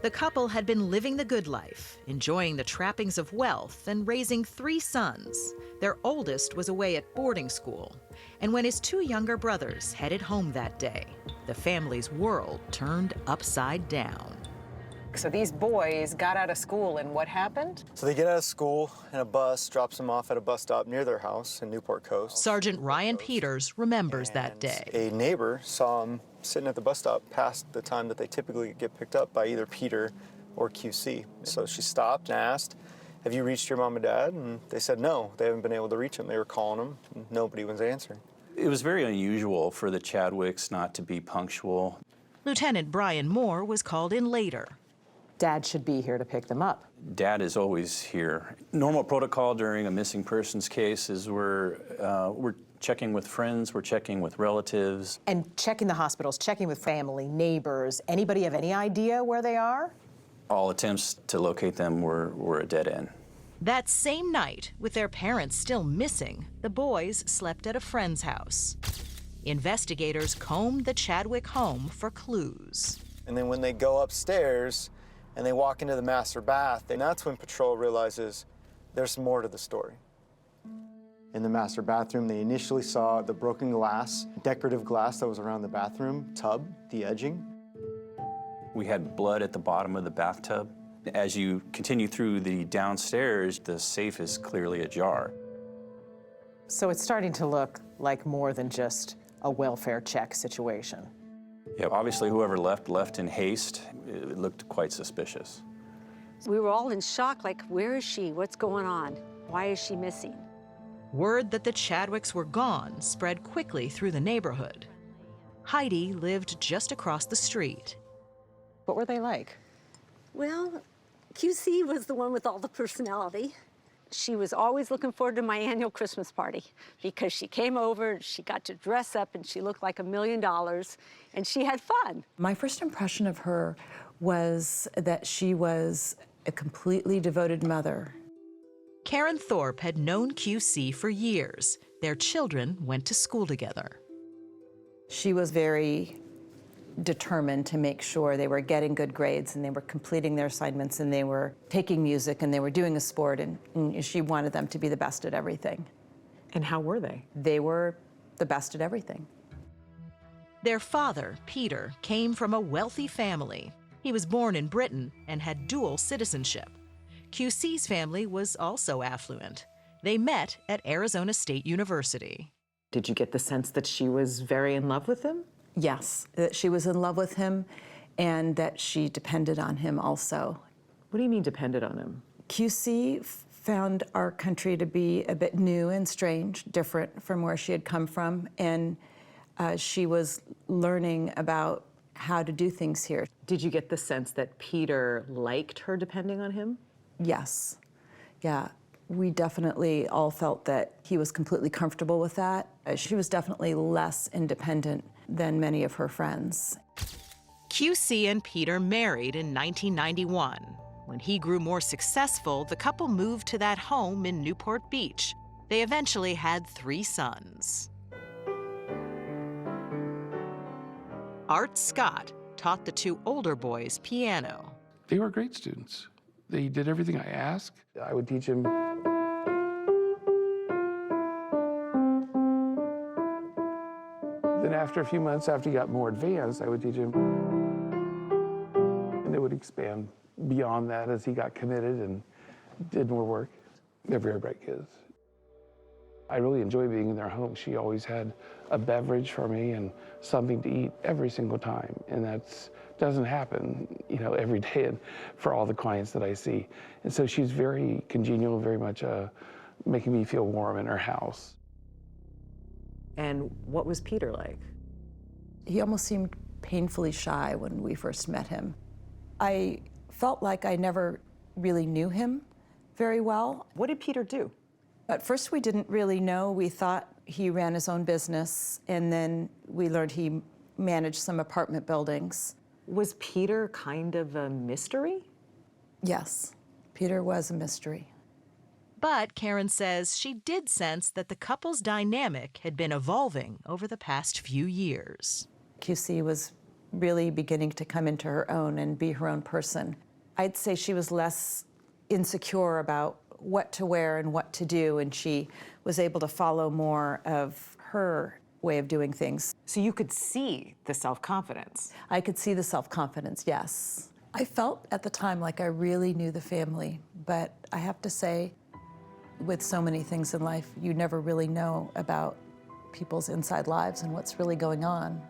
The couple had been living the good life, enjoying the trappings of wealth and raising 3 sons. Their oldest was away at boarding school, and when his 2 younger brothers headed home that day, the family's world turned upside down. So these boys got out of school, and what happened? So they get out of school, and a bus drops them off at a bus stop near their house in Newport Coast. Sergeant Ryan Peters remembers that day. A neighbor saw them sitting at the bus stop past the time that they typically get picked up by either Peter or QC. So she stopped and asked, "Have you reached your mom and dad?" And they said no, they haven't been able to reach them. They were calling them, and nobody was answering. It was very unusual for the Chadwicks not to be punctual. Lieutenant Brian Moore was called in later. Dad should be here to pick them up. Dad is always here. Normal protocol during a missing persons case is we're checking with friends, we're checking with relatives. And checking the hospitals, checking with family, neighbors. Anybody have any idea where they are? All attempts to locate them were a dead end. That same night, with their parents still missing, the boys slept at a friend's house. Investigators combed the Chadwick home for clues. And then when they go upstairs and they walk into the master bath, and that's when patrol realizes there's more to the story. In the master bathroom, they initially saw the broken glass, decorative glass that was around the bathroom tub, the edging. We had blood at the bottom of the bathtub. As you continue through the downstairs, the safe is clearly ajar. So it's starting to look like more than just a welfare check situation. Yeah, obviously whoever left in haste. It looked quite suspicious. We were all in shock, like, where is she? What's going on? Why is she missing? Word that the Chadwicks were gone spread quickly through the neighborhood. Heidi lived just across the street. What were they like? Well, QC was the one with all the personality. She was always looking forward to my annual Christmas party because she came over, she got to dress up, and she looked like $1 million, and she had fun. My first impression of her was that she was a completely devoted mother. Karen Thorpe had known QC for years. Their children went to school together. She was very determined to make sure they were getting good grades and they were completing their assignments and they were taking music and they were doing a sport, and she wanted them to be the best at everything. And how were they? They were the best at everything. Their father, Peter, came from a wealthy family. He was born in Britain and had dual citizenship. QC's family was also affluent. They met at Arizona State University. Did you get the sense that she was very in love with him? Yes, that she was in love with him and that she depended on him also. What do you mean depended on him? QC found our country to be a bit new and strange, different from where she had come from, and she was learning about how to do things here. Did you get the sense that Peter liked her depending on him? Yes. Yeah. We definitely all felt that he was completely comfortable with that. She was definitely less independent than many of her friends. QC and Peter married in 1991. When he grew more successful, the couple moved to that home in Newport Beach. They eventually had 3 sons. Art Scott taught the 2 older boys piano. They were great students. They did everything I asked. I would teach them. Then after a few months, after he got more advanced, I would teach him. And it would expand beyond that as he got committed and did more work. They're very bright kids. I really enjoy being in their home. She always had a beverage for me and something to eat every single time. And that doesn't happen, every day and for all the clients that I see. And so she's very congenial, very much making me feel warm in her house. And what was Peter like? He almost seemed painfully shy when we first met him. I felt like I never really knew him very well. What did Peter do? At first, we didn't really know. We thought he ran his own business, and then we learned he managed some apartment buildings. Was Peter kind of a mystery? Yes, Peter was a mystery. But Karen says she did sense that the couple's dynamic had been evolving over the past few years. QC was really beginning to come into her own and be her own person. I'd say she was less insecure about what to wear and what to do, and she was able to follow more of her way of doing things. So you could see the self-confidence? I could see the self-confidence, yes. I felt at the time like I really knew the family, but I have to say, with so many things in life, you never really know about people's inside lives and what's really going on.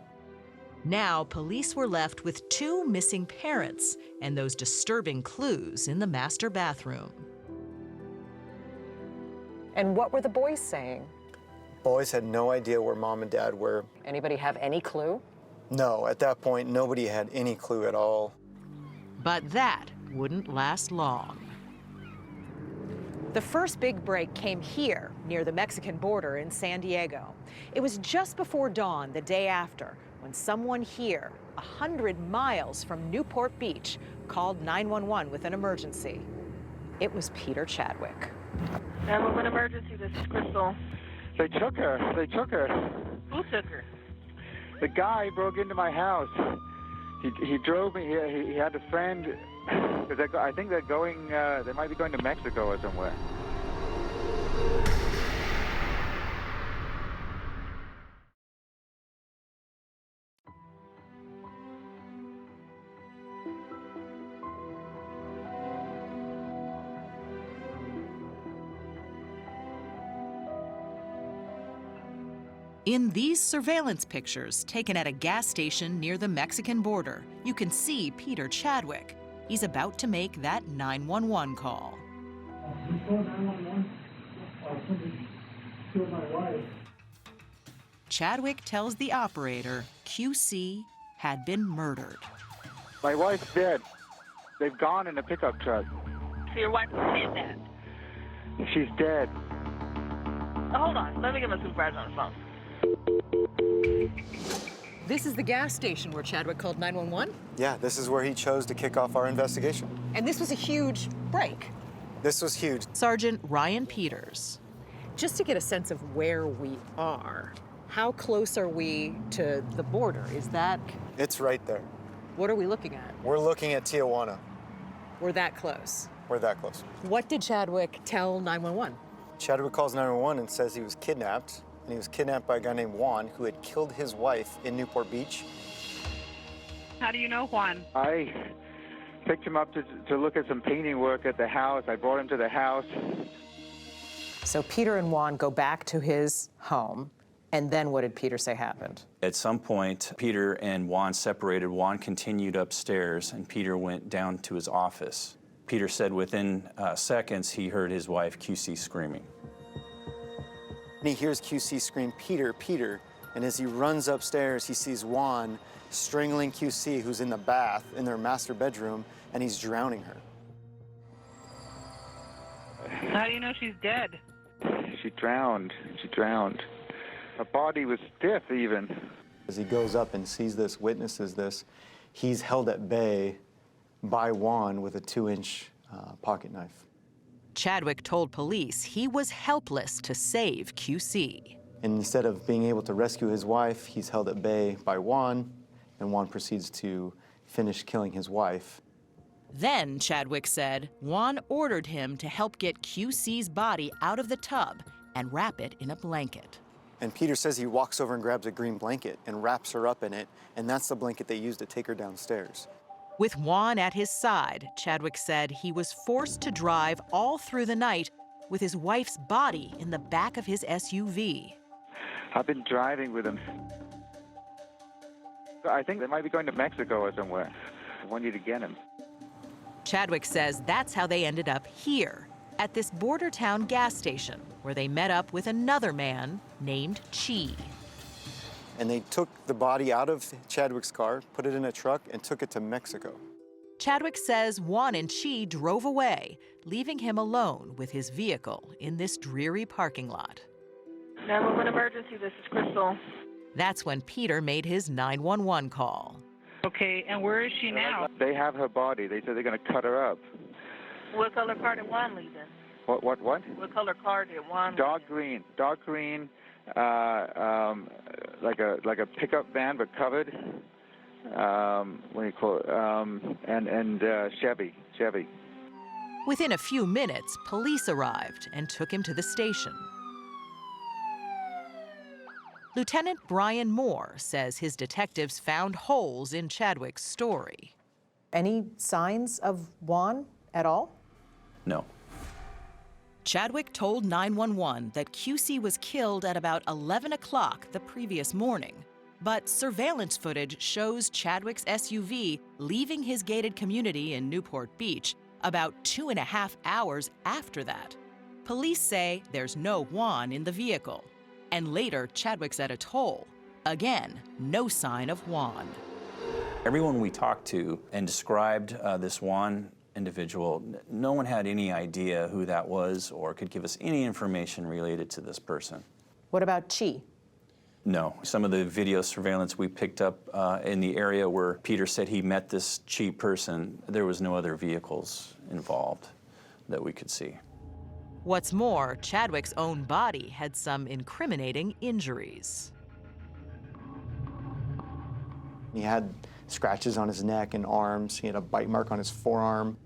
Now, police were left with 2 missing parents and those disturbing clues in the master bathroom. And what were the boys saying? Boys had no idea where Mom and Dad were. Anybody have any clue? No, at that point, nobody had any clue at all. But that wouldn't last long. The first big break came here, near the Mexican border in San Diego. It was just before dawn the day after, when someone here, 100 miles from Newport Beach, called 911 with an emergency. It was Peter Chadwick. 911 emergency, this is Crystal. They took her. Who took her? The guy broke into my house. He drove me here. He had a friend. I think they're going, they might be going to Mexico or somewhere. In these surveillance pictures taken at a gas station near the Mexican border, you can see Peter Chadwick. He's about to make that 911 call. Chadwick tells the operator QC had been murdered. My wife's dead. They've gone in a pickup truck. So your wife is dead? She's dead. Hold on, let me get my supervisor on the phone. This is the gas station where Chadwick called 911? Yeah, this is where he chose to kick off our investigation. And this was a huge break. This was huge. Sergeant Ryan Peters. Just to get a sense of where we are, how close are we to the border? Is that... It's right there. What are we looking at? We're looking at Tijuana. We're that close. We're that close. What did Chadwick tell 911? Chadwick calls 911 and says he was kidnapped and he was kidnapped by a guy named Juan, who had killed his wife in Newport Beach. How do you know Juan? I picked him up to look at some painting work at the house. I brought him to the house. So Peter and Juan go back to his home, and then what did Peter say happened? At some point, Peter and Juan separated. Juan continued upstairs, and Peter went down to his office. Peter said within seconds he heard his wife, QC, screaming. And he hears QC scream, "Peter, Peter." And as he runs upstairs, he sees Juan strangling QC, who's in the bath in their master bedroom, and he's drowning her. How do you know she's dead? She drowned. She drowned. Her body was stiff even. As he goes up and sees this, witnesses this, he's held at bay by Juan with a 2-inch pocket knife. Chadwick told police he was helpless to save QC. And instead of being able to rescue his wife, he's held at bay by Juan, and Juan proceeds to finish killing his wife. Then, Chadwick said, Juan ordered him to help get QC's body out of the tub and wrap it in a blanket. And Peter says he walks over and grabs a green blanket and wraps her up in it, and that's the blanket they used to take her downstairs. With Juan at his side, Chadwick said he was forced to drive all through the night with his wife's body in the back of his SUV. I've been driving with him. I think they might be going to Mexico or somewhere. I want you to get him. Chadwick says that's how they ended up here, at this border town gas station, where they met up with another man named Chi. And they took the body out of Chadwick's car, put it in a truck, and took it to Mexico. Chadwick says Juan and Chi drove away, leaving him alone with his vehicle in this dreary parking lot. 911 emergency, this is Crystal. That's when Peter made his 911 call. Okay, and where is she now? They have her body. They said they're going to cut her up. What color car did Juan leave in? What? What color car did Juan leave? Dark green, like a pickup van, but covered. What do you call it? And Chevy. Within a few minutes, police arrived and took him to the station. Lieutenant Brian Moore says his detectives found holes in Chadwick's story. Any signs of Juan at all? No. Chadwick told 911 that QC was killed at about 11 o'clock the previous morning. But surveillance footage shows Chadwick's SUV leaving his gated community in Newport Beach about 2.5 hours after that. Police say there's no Juan in the vehicle. And later, Chadwick's at a toll. Again, no sign of Juan. Everyone we talked to and described this Juan individual, no one had any idea who that was or could give us any information related to this person. What about Chi? No. Some of the video surveillance we picked up in the area where Peter said he met this Chi person, there was no other vehicles involved that we could see. What's more, Chadwick's own body had some incriminating injuries. He had scratches on his neck and arms. He had a bite mark on his forearm.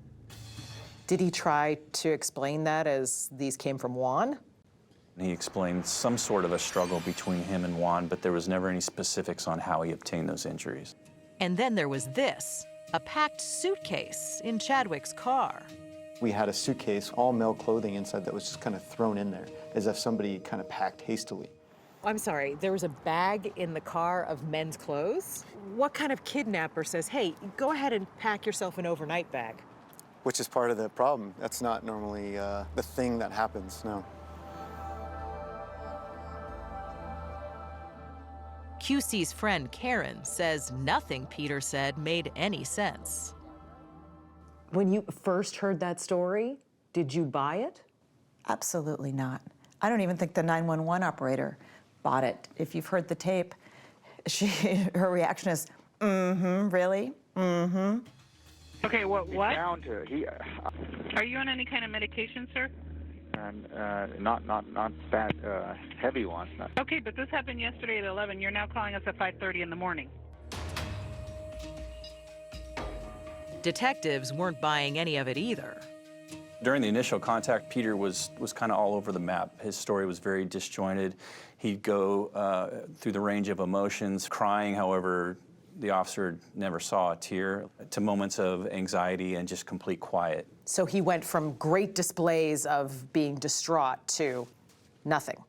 Did he try to explain that as these came from Juan? He explained some sort of a struggle between him and Juan, but there was never any specifics on how he obtained those injuries. And then there was this, a packed suitcase in Chadwick's car. We had a suitcase, all male clothing inside, that was just kind of thrown in there, as if somebody kind of packed hastily. I'm sorry, there was a bag in the car of men's clothes? What kind of kidnapper says, hey, go ahead and pack yourself an overnight bag? Which is part of the problem. That's not normally the thing that happens, no. QC's friend Karen says nothing Peter said made any sense. When you first heard that story, did you buy it? Absolutely not. I don't even think the 911 operator bought it. If you've heard the tape, her reaction is, really? Okay, what? Down to Are you on any kind of medication, sir? Not that heavy one. Okay, but this happened yesterday at 11. You're now calling us at 5:30 in the morning. Detectives weren't buying any of it either. During the initial contact, Peter was kind of all over the map. His story was very disjointed. He'd go through the range of emotions, crying, however, the officer never saw a tear, to moments of anxiety and just complete quiet. So he went from great displays of being distraught to nothing.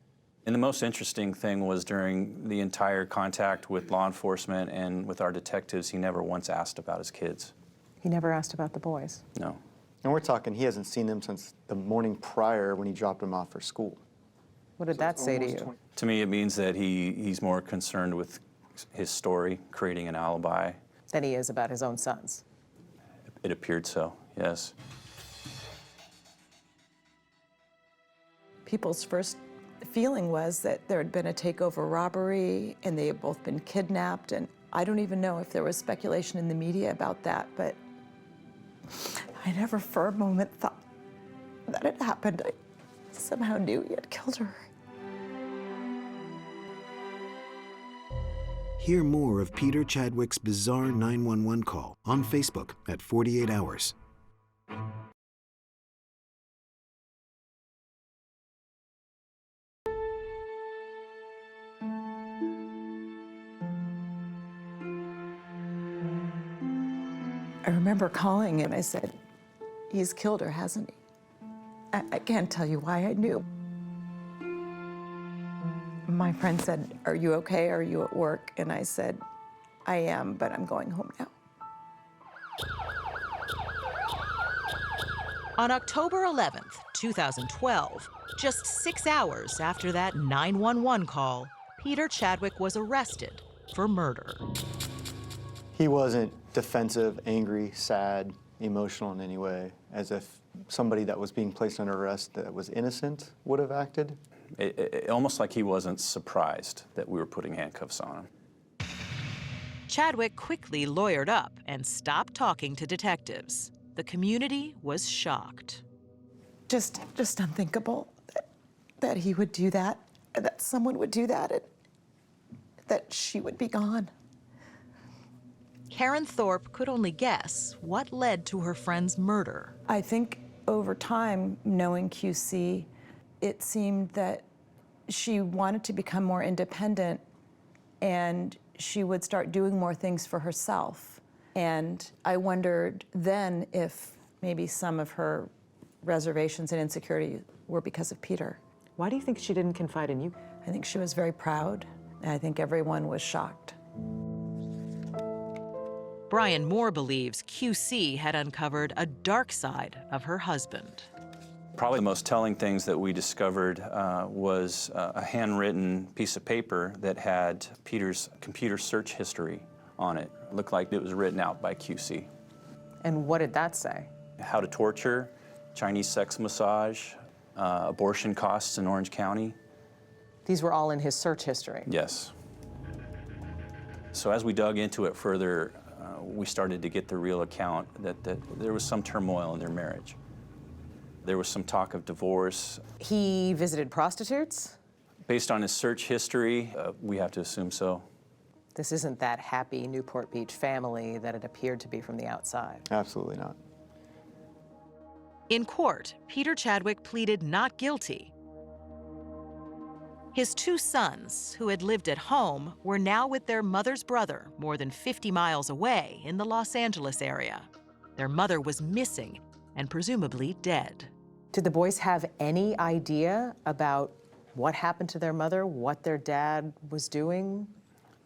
And the most interesting thing was during the entire contact with law enforcement and with our detectives, he never once asked about his kids. He never asked about the boys? No. And we're talking, he hasn't seen them since the morning prior when he dropped them off for school. What did that say to you? 20. To me, it means that he's more concerned with his story, creating an alibi. Than he is about his own sons? It appeared so, yes. People's first feeling was that there had been a takeover robbery and they had both been kidnapped, and I don't even know if there was speculation in the media about that, but I never for a moment thought that it happened. I somehow knew he had killed her. Hear more of Peter Chadwick's bizarre 911 call on Facebook at 48 Hours. I remember calling and I said, he's killed her, hasn't he? I can't tell you why I knew. My friend said, are you okay? Are you at work? And I said, I am, but I'm going home now. On October 11th, 2012, just 6 hours after that 911 call, Peter Chadwick was arrested for murder. He wasn't defensive, angry, sad, emotional in any way, as if somebody that was being placed under arrest that was innocent would have acted. Almost like he wasn't surprised that we were putting handcuffs on him. Chadwick quickly lawyered up and stopped talking to detectives. The community was shocked. Just unthinkable that he would do that, that someone would do that, and that she would be gone. Karen Thorpe could only guess what led to her friend's murder. I think over time, knowing QC, it seemed that she wanted to become more independent and she would start doing more things for herself. And I wondered then if maybe some of her reservations and insecurity were because of Peter. Why do you think she didn't confide in you? I think she was very proud, and I think everyone was shocked. Brian Moore believes QC had uncovered a dark side of her husband. Probably the most telling things that we discovered was a handwritten piece of paper that had Peter's computer search history on it. It looked like it was written out by QC. And what did that say? How to torture, Chinese sex massage, abortion costs in Orange County. These were all in his search history? Yes. So as we dug into it further, we started to get the real account that there was some turmoil in their marriage. There was some talk of divorce. He visited prostitutes? Based on his search history, we have to assume so. This isn't that happy Newport Beach family that it appeared to be from the outside. Absolutely not. In court, Peter Chadwick pleaded not guilty. His two sons, who had lived at home, were now with their mother's brother more than 50 miles away in the Los Angeles area. Their mother was missing and presumably dead. Did the boys have any idea about what happened to their mother, what their dad was doing?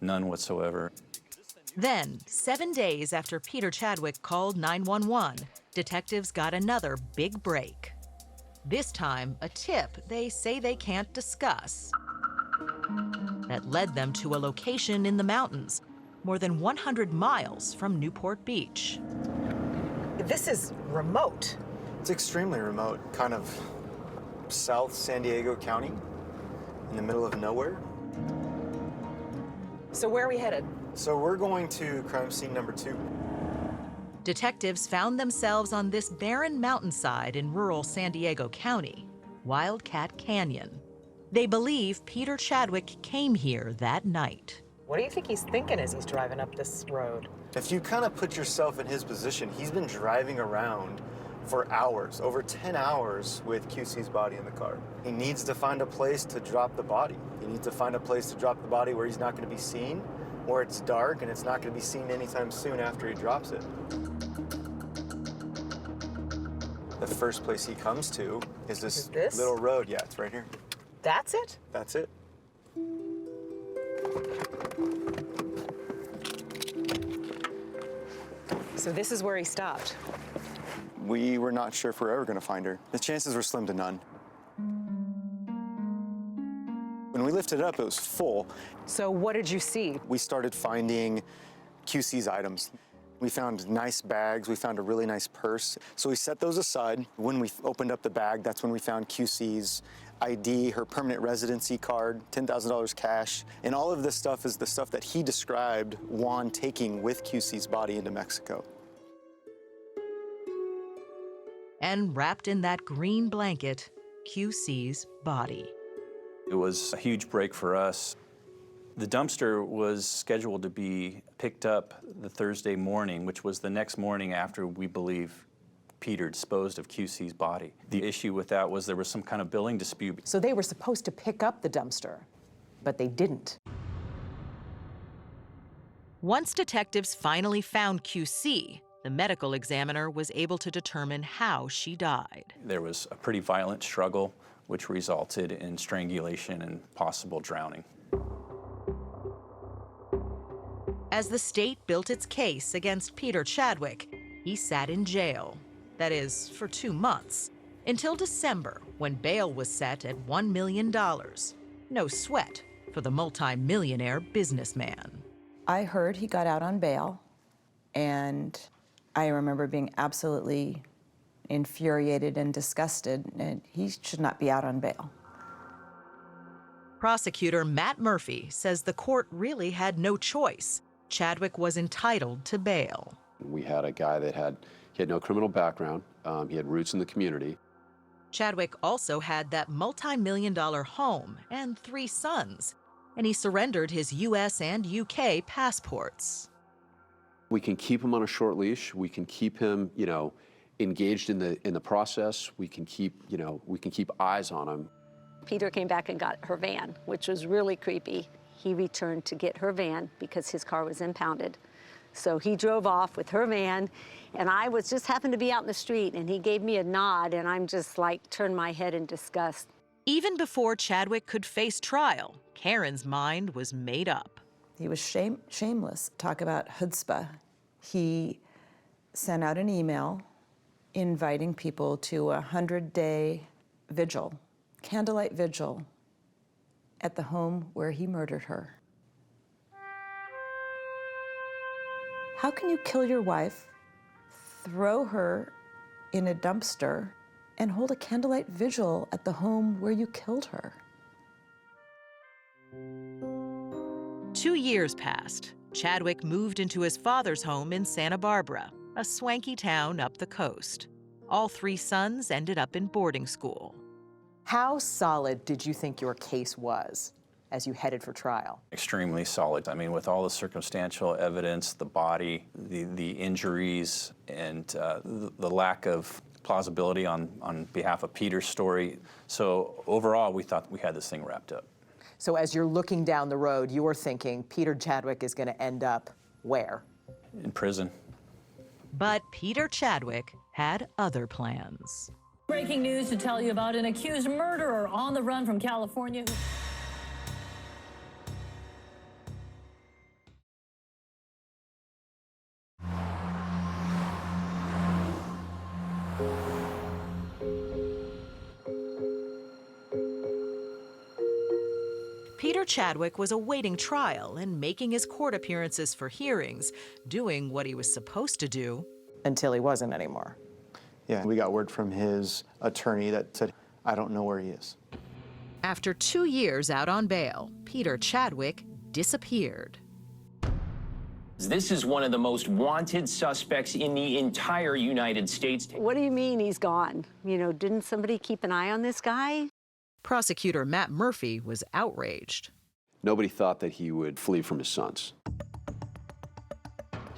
None whatsoever. Then, 7 days after Peter Chadwick called 911, detectives got another big break. This time, a tip they say they can't discuss that led them to a location in the mountains, more than 100 miles from Newport Beach. This is remote. It's extremely remote, kind of South San Diego County, in the middle of nowhere. So where are we headed? So we're going to crime scene number 2. Detectives found themselves on this barren mountainside in rural San Diego County, Wildcat Canyon. They believe Peter Chadwick came here that night. What do you think he's thinking as he's driving up this road? If you kind of put yourself in his position, he's been driving around for hours, over 10 hours with QC's body in the car. He needs to find a place to drop the body. He needs to find a place to drop the body where he's not going to be seen, where it's dark and it's not going to be seen anytime soon after he drops it. The first place he comes to is this little road. Yeah, it's right here. That's it? That's it. So this is where he stopped. We were not sure if we were ever going to find her. The chances were slim to none. When we lifted it up, it was full. So what did you see? We started finding QC's items. We found nice bags. We found a really nice purse. So we set those aside. When we opened up the bag, that's when we found QC's ID, her permanent residency card, $10,000 cash. And all of this stuff is the stuff that he described Juan taking with QC's body into Mexico. And wrapped in that green blanket, QC's body. It was a huge break for us. The dumpster was scheduled to be picked up the Thursday morning, which was the next morning after we believe Peter disposed of QC's body. The issue with that was there was some kind of billing dispute. So they were supposed to pick up the dumpster, but they didn't. Once detectives finally found QC, the medical examiner was able to determine how she died. There was a pretty violent struggle, which resulted in strangulation and possible drowning. As the state built its case against Peter Chadwick, he sat in jail. That is, for 2 months, until December, when bail was set at $1 million. No sweat for the multi-millionaire businessman. I heard he got out on bail, and I remember being absolutely infuriated and disgusted, and he should not be out on bail. Prosecutor Matt Murphy says the court really had no choice. Chadwick was entitled to bail. We had a guy that had no criminal background. He had roots in the community. Chadwick also had that multi-million-dollar home and 3 sons, and he surrendered his U.S. and U.K. passports. We can keep him on a short leash. We can keep him, engaged in the process. We can keep eyes on him. Peter came back and got her van, which was really creepy. He returned to get her van because his car was impounded. So he drove off with her van, and I was just happened to be out in the street, and he gave me a nod, and I'm just like, turned my head in disgust. Even before Chadwick could face trial, Karen's mind was made up. He was shameless. Talk about chutzpah. He sent out an email inviting people to a 100-day vigil, candlelight vigil, at the home where he murdered her. How can you kill your wife, throw her in a dumpster, and hold a candlelight vigil at the home where you killed her? 2 years passed. Chadwick moved into his father's home in Santa Barbara, a swanky town up the coast. All 3 sons ended up in boarding school. How solid did you think your case was as you headed for trial? Extremely solid. I mean, with all the circumstantial evidence, the body, the injuries, and the lack of plausibility on behalf of Peter's story. So overall, we thought we had this thing wrapped up. So as you're looking down the road, you're thinking Peter Chadwick is going to end up where? In prison. But Peter Chadwick had other plans. Breaking news to tell you about an accused murderer on the run from California. Peter Chadwick was awaiting trial and making his court appearances for hearings, doing what he was supposed to do. Until he wasn't anymore. Yeah, we got word from his attorney that said, I don't know where he is. After 2 years out on bail, Peter Chadwick disappeared. This is one of the most wanted suspects in the entire United States. What do you mean he's gone? Didn't somebody keep an eye on this guy? Prosecutor Matt Murphy was outraged. Nobody thought that he would flee from his sons.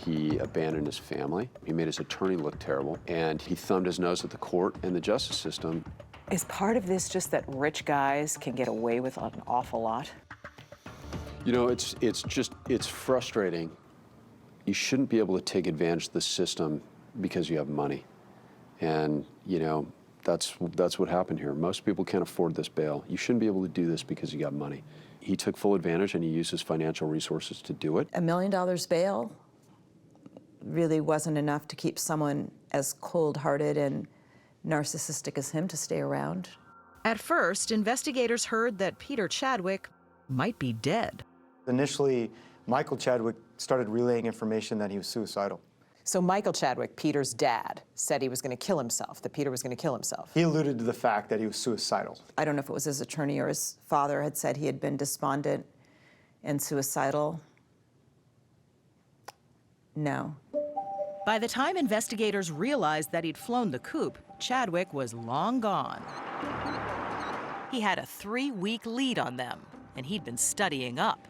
He abandoned his family. He made his attorney look terrible, and he thumbed his nose at the court and the justice system. Is part of this just that rich guys can get away with an awful lot? You know, it's frustrating. You shouldn't be able to take advantage of the system because you have money. And, you know, that's what happened here. Most people can't afford this bail. You shouldn't be able to do this because you got money. He took full advantage and he used his financial resources to do it. $1 million bail really wasn't enough to keep someone as cold-hearted and narcissistic as him to stay around. At first, investigators heard that Peter Chadwick might be dead. Initially, Michael Chadwick started relaying information that he was suicidal. So Michael Chadwick, Peter's dad, said he was going to kill himself, that Peter was going to kill himself. He alluded to the fact that he was suicidal. I don't know if it was his attorney or his father had said he had been despondent and suicidal. No. By the time investigators realized that he'd flown the coop, Chadwick was long gone. He had a 3-week lead on them, and he'd been studying up.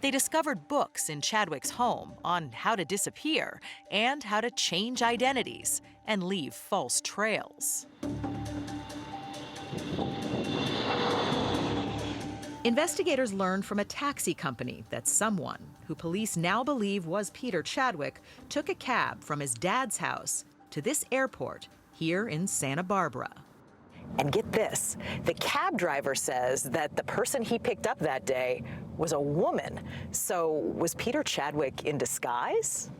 They discovered books in Chadwick's home on how to disappear and how to change identities and leave false trails. Investigators learned from a taxi company that someone, who police now believe was Peter Chadwick, took a cab from his dad's house to this airport here in Santa Barbara. And get this, the cab driver says that the person he picked up that day was a woman. So was Peter Chadwick in disguise?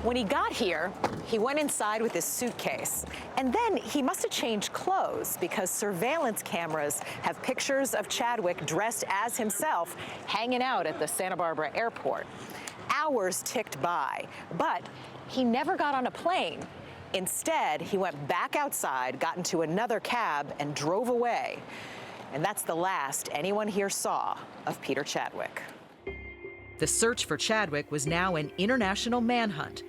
When he got here, he went inside with his suitcase. And then he must have changed clothes because surveillance cameras have pictures of Chadwick dressed as himself hanging out at the Santa Barbara airport. Hours ticked by, but he never got on a plane. Instead, he went back outside, got into another cab, and drove away. And that's the last anyone here saw of Peter Chadwick. The search for Chadwick was now an international manhunt,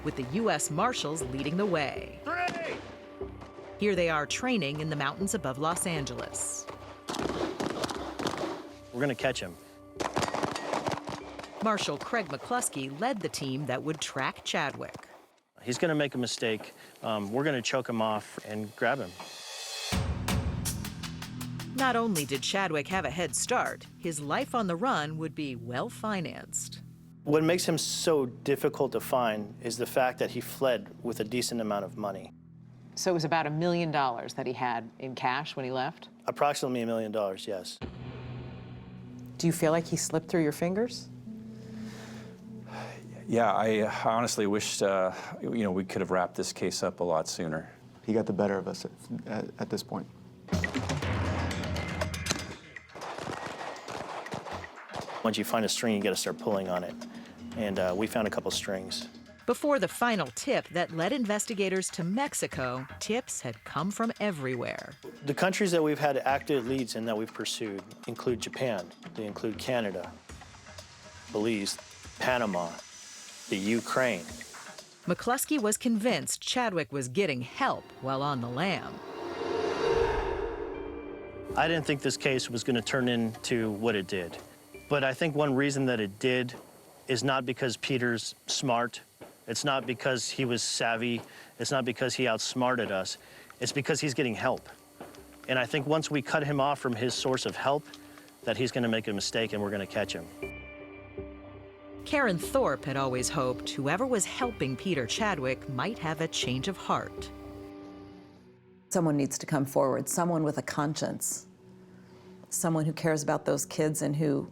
with the U.S. Marshals leading the way. Here they are training in the mountains above Los Angeles. We're going to catch him. Marshal Craig McCluskey led the team that would track Chadwick. He's going to make a mistake. We're going to choke him off and grab him. Not only did Chadwick have a head start, his life on the run would be well-financed. What makes him so difficult to find is the fact that he fled with a decent amount of money. So it was about $1 million that he had in cash when he left? Approximately $1 million, yes. Do you feel like he slipped through your fingers? Yeah, I honestly wished, we could have wrapped this case up a lot sooner. He got the better of us at this point. Once you find a string, you got to start pulling on it. And we found a couple strings. Before the final tip that led investigators to Mexico, tips had come from everywhere. The countries that we've had active leads in that we've pursued include Japan, they include Canada, Belize, Panama, the Ukraine. McCluskey was convinced Chadwick was getting help while on the lam. I didn't think this case was going to turn into what it did. But I think one reason that it did is not because Peter's smart. It's not because he was savvy. It's not because he outsmarted us. It's because he's getting help. And I think once we cut him off from his source of help, that he's going to make a mistake and we're going to catch him. Karen Thorpe had always hoped whoever was helping Peter Chadwick might have a change of heart. Someone needs to come forward, someone with a conscience, someone who cares about those kids and who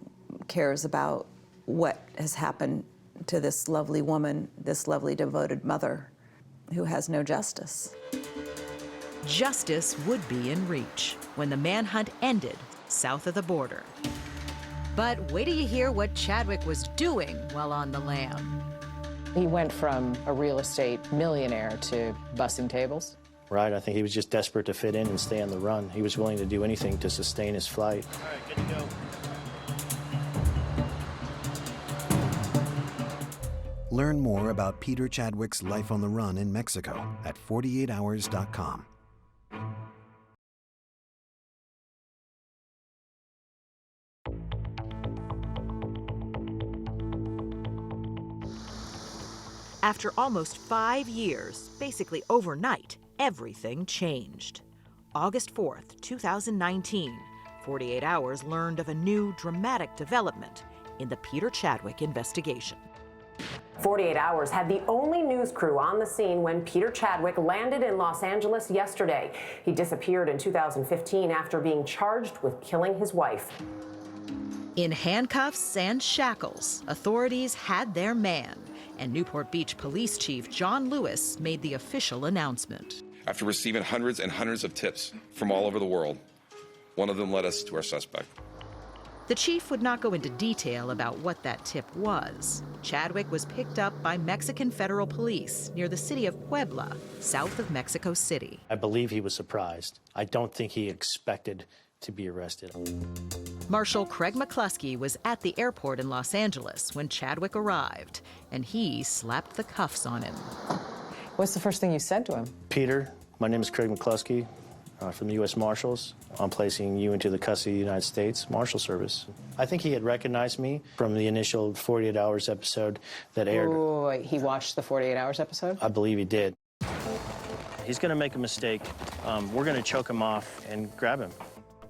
cares about what has happened to this lovely woman, this lovely devoted mother who has no justice. Justice would be in reach when the manhunt ended south of the border. But wait till you hear what Chadwick was doing while on the lam. He went from a real estate millionaire to bussing tables? Right, I think he was just desperate to fit in and stay on the run. He was willing to do anything to sustain his flight. All right, good to go. Learn more about Peter Chadwick's life on the run in Mexico at 48hours.com. After almost 5 years, basically overnight, everything changed. August 4th, 2019, 48 Hours learned of a new dramatic development in the Peter Chadwick investigation. 48 Hours had the only news crew on the scene when Peter Chadwick landed in Los Angeles yesterday. He disappeared in 2015 after being charged with killing his wife. In handcuffs and shackles, authorities had their man, and Newport Beach Police Chief John Lewis made the official announcement. After receiving hundreds and hundreds of tips from all over the world, one of them led us to our suspect. The chief would not go into detail about what that tip was. Chadwick was picked up by Mexican federal police near the city of Puebla, south of Mexico City. I believe he was surprised. I don't think he expected to be arrested. Marshal Craig McCluskey was at the airport in Los Angeles when Chadwick arrived, and he slapped the cuffs on him. What's the first thing you said to him? Peter, my name is Craig McCluskey from the U.S. Marshals. I'm placing you into the custody of the United States Marshal Service. I think he had recognized me from the initial 48 Hours episode that aired. Wait, he watched the 48 Hours episode? I believe he did. He's going to make a mistake. We're going to choke him off and grab him.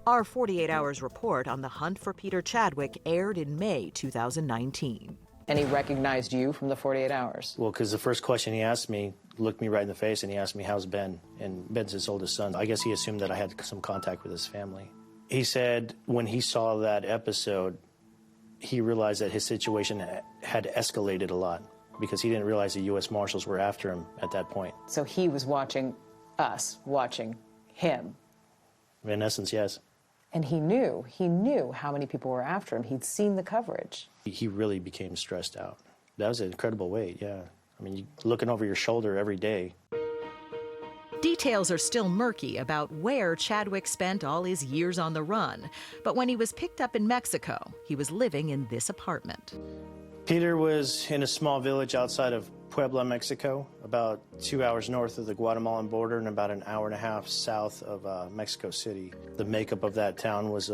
Our 48 Hours report on the hunt for Peter Chadwick aired in May 2019. And he recognized you from the 48 Hours? Well, because the first question he asked me, looked me right in the face, and he asked me, how's Ben? And Ben's his oldest son. I guess he assumed that I had some contact with his family. He said when he saw that episode, he realized that his situation had escalated a lot because he didn't realize the U.S. Marshals were after him at that point. So he was watching us, watching him? In essence, yes. And he knew how many people were after him. He'd seen the coverage. He really became stressed out. That was an incredible weight, yeah. I mean, you're looking over your shoulder every day. Details are still murky about where Chadwick spent all his years on the run. But when he was picked up in Mexico, he was living in this apartment. Peter was in a small village outside of Puebla, Mexico, about 2 hours north of the Guatemalan border and about an hour and a half south of Mexico City. The makeup of that town was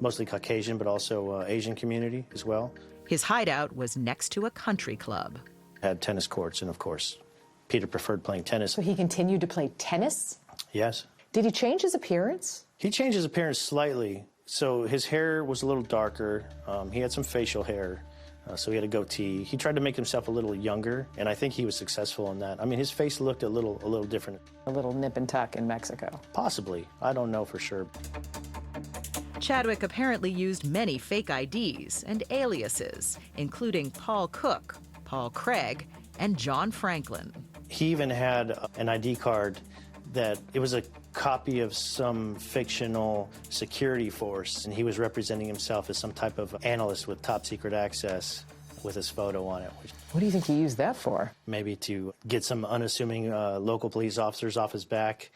mostly Caucasian, but also Asian community as well. His hideout was next to a country club. Had tennis courts, and of course, Peter preferred playing tennis. So he continued to play tennis? Yes. Did he change his appearance? He changed his appearance slightly. So his hair was a little darker. He had some facial hair. So he had a goatee. He tried to make himself a little younger, and I think he was successful in that. I mean, his face looked a little different. A little nip and tuck in Mexico? Possibly. I don't know for sure. Chadwick apparently used many fake IDs and aliases, including Paul Cook, Paul Craig, and John Franklin. He even had an ID card that it was a copy of some fictional security force, and he was representing himself as some type of analyst with top secret access with his photo on it. What do you think he used that for? Maybe to get some unassuming local police officers off his back.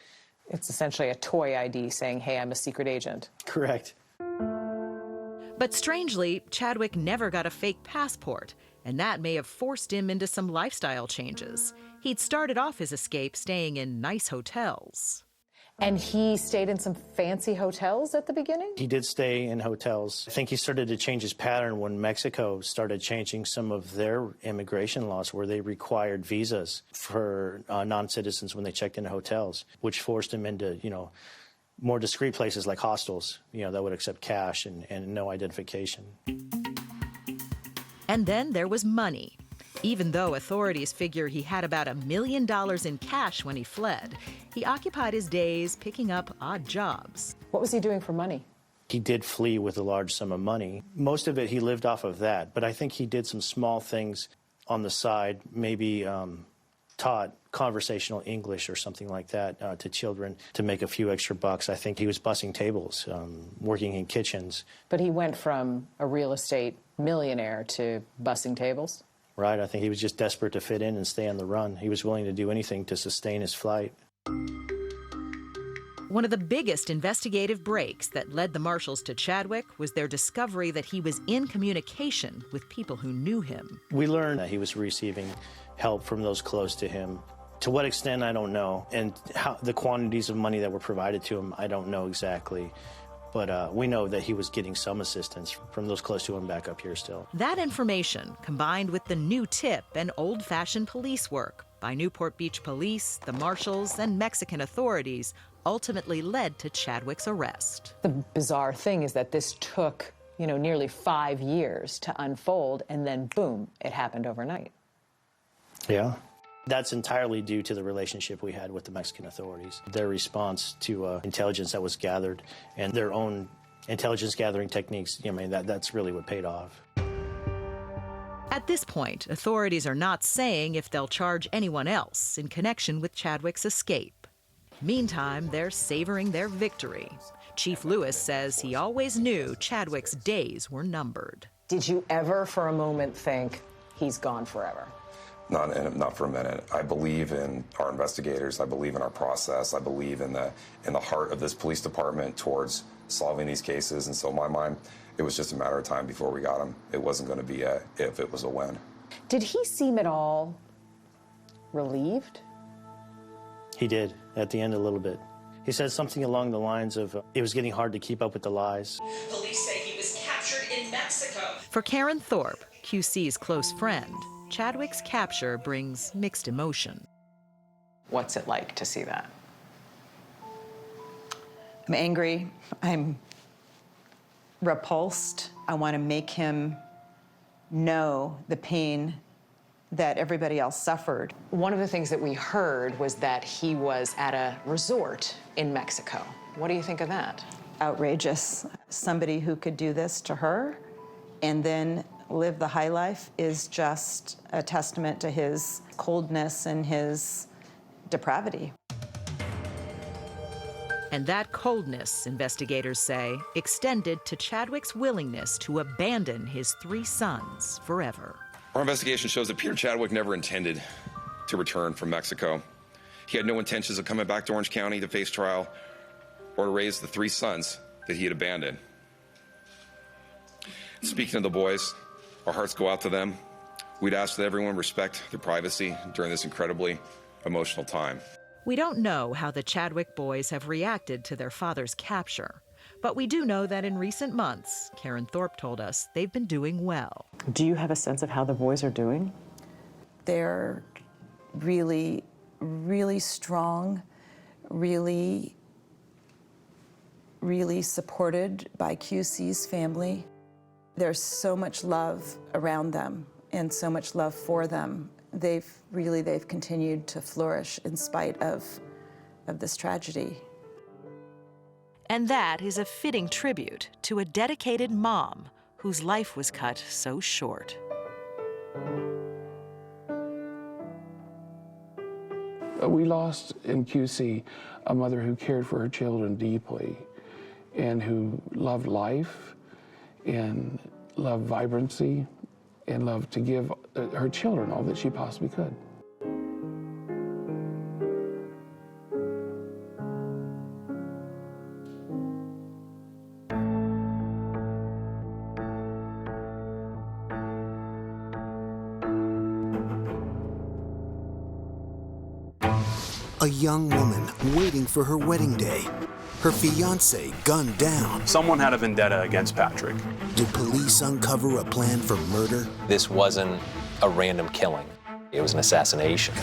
It's essentially a toy ID saying, hey, I'm a secret agent. Correct. But strangely, Chadwick never got a fake passport, and that may have forced him into some lifestyle changes. He'd started off his escape staying in nice hotels. And he stayed in some fancy hotels at the beginning? He did stay in hotels. I think he started to change his pattern when Mexico started changing some of their immigration laws where they required visas for non-citizens when they checked into hotels, which forced him into, more discreet places like hostels, that would accept cash and no identification. And then there was money. Even though authorities figure he had about $1 million in cash when he fled, he occupied his days picking up odd jobs. What was he doing for money? He did flee with a large sum of money. Most of it he lived off of that, but I think he did some small things on the side, maybe taught conversational English or something like that to children to make a few extra bucks. I think he was bussing tables, working in kitchens. But he went from a real estate millionaire to bussing tables? Right, I think he was just desperate to fit in and stay on the run. He was willing to do anything to sustain his flight. One of the biggest investigative breaks that led the marshals to Chadwick was their discovery that he was in communication with people who knew him. We learned that he was receiving help from those close to him. To what extent, I don't know. And how the quantities of money that were provided to him, I don't know exactly. But we know that he was getting some assistance from those close to him back up here still. That information, combined with the new tip and old-fashioned police work by Newport Beach police, the marshals, and Mexican authorities, ultimately led to Chadwick's arrest. The bizarre thing is that this took, nearly 5 years to unfold, and then boom, it happened overnight. Yeah. That's entirely due to the relationship we had with the Mexican authorities. Their response to intelligence that was gathered and their own intelligence gathering techniques, that's really what paid off. At this point, authorities are not saying if they'll charge anyone else in connection with Chadwick's escape. Meantime, they're savoring their victory. Chief Lewis says he always knew Chadwick's days were numbered. Did you ever for a moment think he's gone forever? Not for a minute. I believe in our investigators. I believe in our process. I believe in the heart of this police department towards solving these cases. And so in my mind, it was just a matter of time before we got him. It wasn't going to be a if, it was a when. Did he seem at all relieved? He did, at the end a little bit. He said something along the lines of, it was getting hard to keep up with the lies. Police say he was captured in Mexico. For Karen Thorpe, QC's close friend, Chadwick's capture brings mixed emotion. What's it like to see that? I'm angry. I'm repulsed. I want to make him know the pain that everybody else suffered. One of the things that we heard was that he was at a resort in Mexico. What do you think of that? Outrageous. Somebody who could do this to her and then live the high life is just a testament to his coldness and his depravity. And that coldness, investigators say, extended to Chadwick's willingness to abandon his 3 sons forever. Our investigation shows that Peter Chadwick never intended to return from Mexico. He had no intentions of coming back to Orange County to face trial or to raise the 3 sons that he had abandoned. Speaking of the boys, our hearts go out to them. We'd ask that everyone respect their privacy during this incredibly emotional time. We don't know how the Chadwick boys have reacted to their father's capture, but we do know that in recent months, Karen Thorpe told us, they've been doing well. Do you have a sense of how the boys are doing? They're really, really strong, really supported by QC's family. There's so much love around them and so much love for them. They've continued to flourish in spite of this tragedy. And that is a fitting tribute to a dedicated mom whose life was cut so short. We lost in QC a mother who cared for her children deeply and who loved life and loved vibrancy and loved to give her children all that she possibly could. A young woman waiting for her wedding day. Her fiancé gunned down. Someone had a vendetta against Patrick. Did police uncover a plan for murder? This wasn't a random killing. It was an assassination.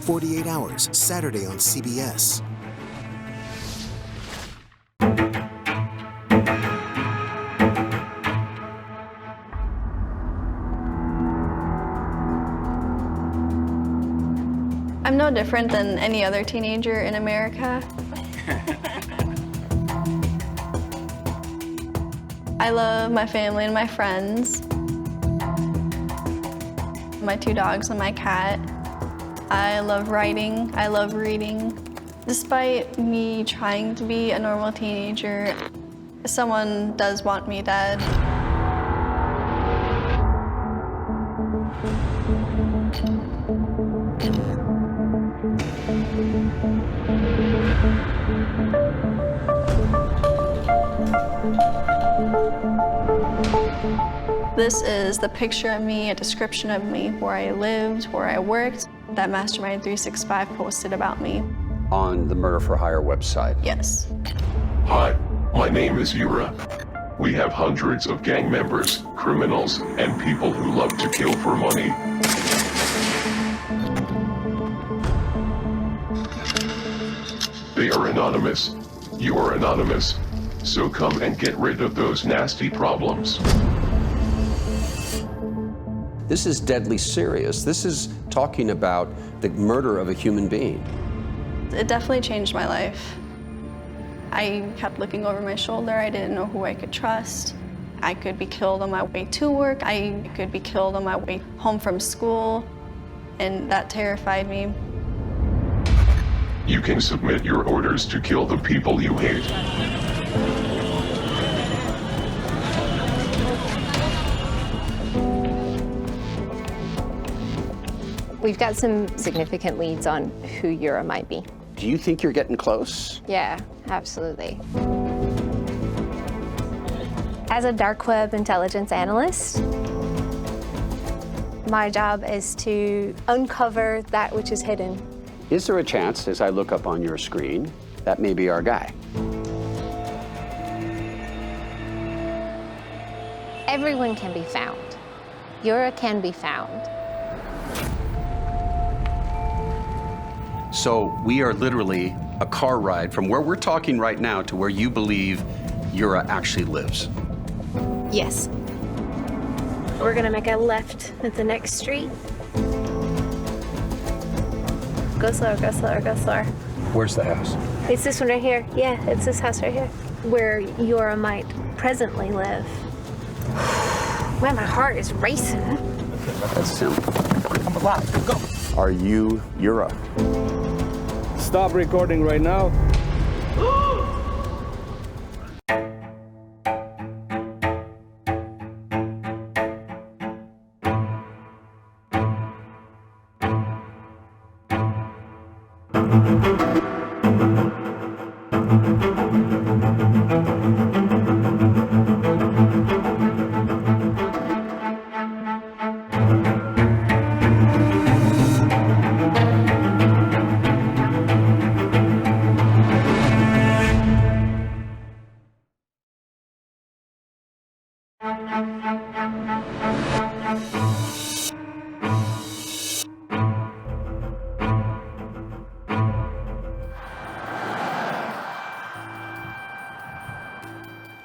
48 Hours, Saturday on CBS. I'm no different than any other teenager in America. I love my family and my friends, my 2 dogs and my cat. I love writing, I love reading. Despite me trying to be a normal teenager, someone does want me dead. This is the picture of me, a description of me, where I lived, where I worked, that Mastermind 365 posted about me. On the Murder for Hire website? Yes. Hi, My name is Yura. We have hundreds of gang members, criminals, and people who love to kill for money. They are anonymous. You are anonymous. So come and get rid of those nasty problems. This is deadly serious. This is talking about the murder of a human being. It definitely changed my life. I kept looking over my shoulder. I didn't know who I could trust. I could be killed on my way to work. I could be killed on my way home from school, and that terrified me. You can submit your orders to kill the people you hate. We've got some significant leads on who Yura might be. Do you think you're getting close? Yeah, absolutely. As a dark web intelligence analyst, my job is to uncover that which is hidden. Is there a chance, as I look up on your screen, that may be our guy? Everyone can be found. Yura can be found. So we are literally a car ride from where we're talking right now to where you believe Yura actually lives. Yes. We're gonna make a left at the next street. Go slower, go slower, go slower. Where's the house? It's this one right here. Yeah, it's this house right here. Where Yura might presently live. Man, my heart is racing. That's simple. I'm alive. Go. Are you Yura? Stop recording right now.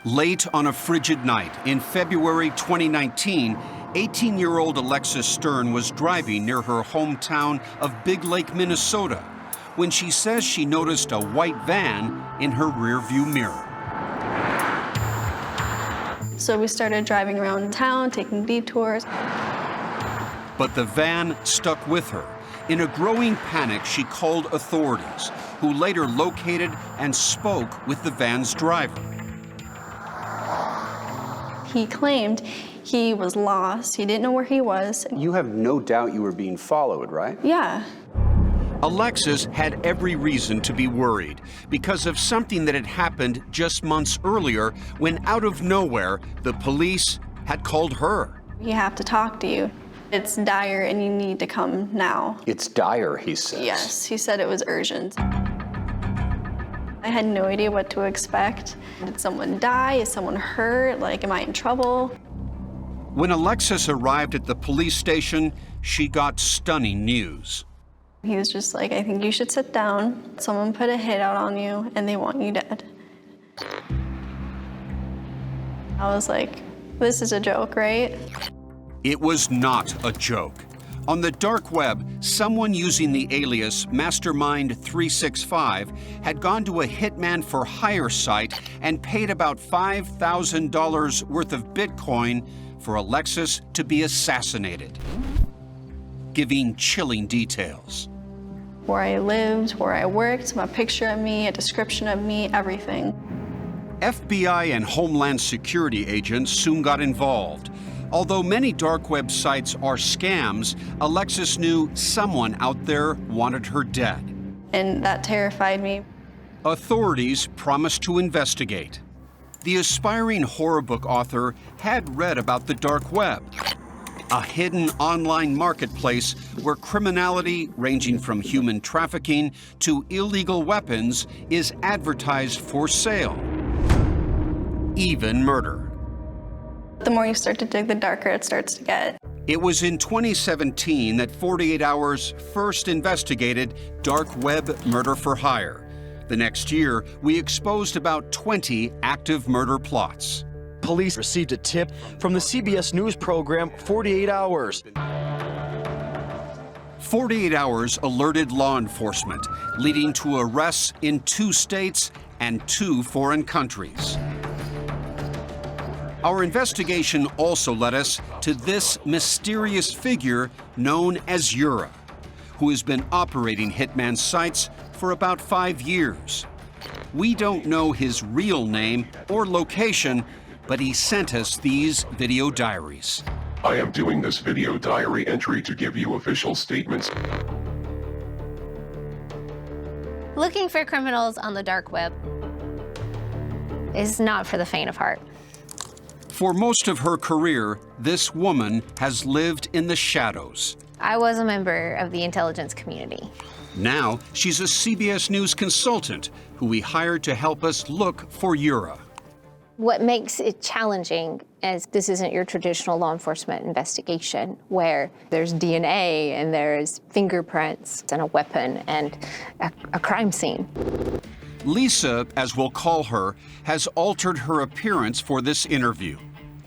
Late on a frigid night in February 2019, 18-year-old Alexis Stern was driving near her hometown of Big Lake, Minnesota, when she says she noticed a white van in her rearview mirror. So we started driving around town, taking detours. But the van stuck with her. In a growing panic, she called authorities, who later located and spoke with the van's driver. He claimed he was lost. He didn't know where he was. You have no doubt you were being followed, right? Yeah. Alexis had every reason to be worried because of something that had happened just months earlier when, out of nowhere, the police had called her. We have to talk to you. It's dire and you need to come now. It's dire, he says. Yes, he said it was urgent. I had no idea what to expect. Did someone die? Is someone hurt? Like, am I in trouble? When Alexis arrived at the police station, she got stunning news. He was just like, I think you should sit down. Someone put a hit out on you and they want you dead. I was like, this is a joke, right? It was not a joke. On the dark web, someone using the alias Mastermind365 had gone to a hitman for hire site and paid about $5,000 worth of Bitcoin for Alexis to be assassinated, giving chilling details. Where I lived, where I worked, a picture of me, a description of me, everything. FBI and Homeland Security agents soon got involved. Although many dark web sites are scams, Alexis knew someone out there wanted her dead. And that terrified me. Authorities promised to investigate. The aspiring horror book author had read about the dark web, a hidden online marketplace where criminality ranging from human trafficking to illegal weapons is advertised for sale. even murder. The more you start to dig, the darker it starts to get. It was in 2017 that 48 Hours first investigated dark web murder for hire. The next year, we exposed about 20 active murder plots. Police received a tip from the CBS News program 48 Hours. 48 Hours alerted law enforcement, leading to arrests in 2 states and 2 foreign countries. Our investigation also led us to this mysterious figure known as Yura, who has been operating hitman sites for about 5 years. We don't know his real name or location, but he sent us these video diaries. I am doing this video diary entry to give you official statements. Looking for criminals on the dark web is not for the faint of heart. For most of her career, this woman has lived in the shadows. I was a member of the intelligence community. Now, she's a CBS News consultant who we hired to help us look for Yura. What makes it challenging is this isn't your traditional law enforcement investigation where there's DNA and there's fingerprints and a weapon and a crime scene. Lisa, as we'll call her, has altered her appearance for this interview.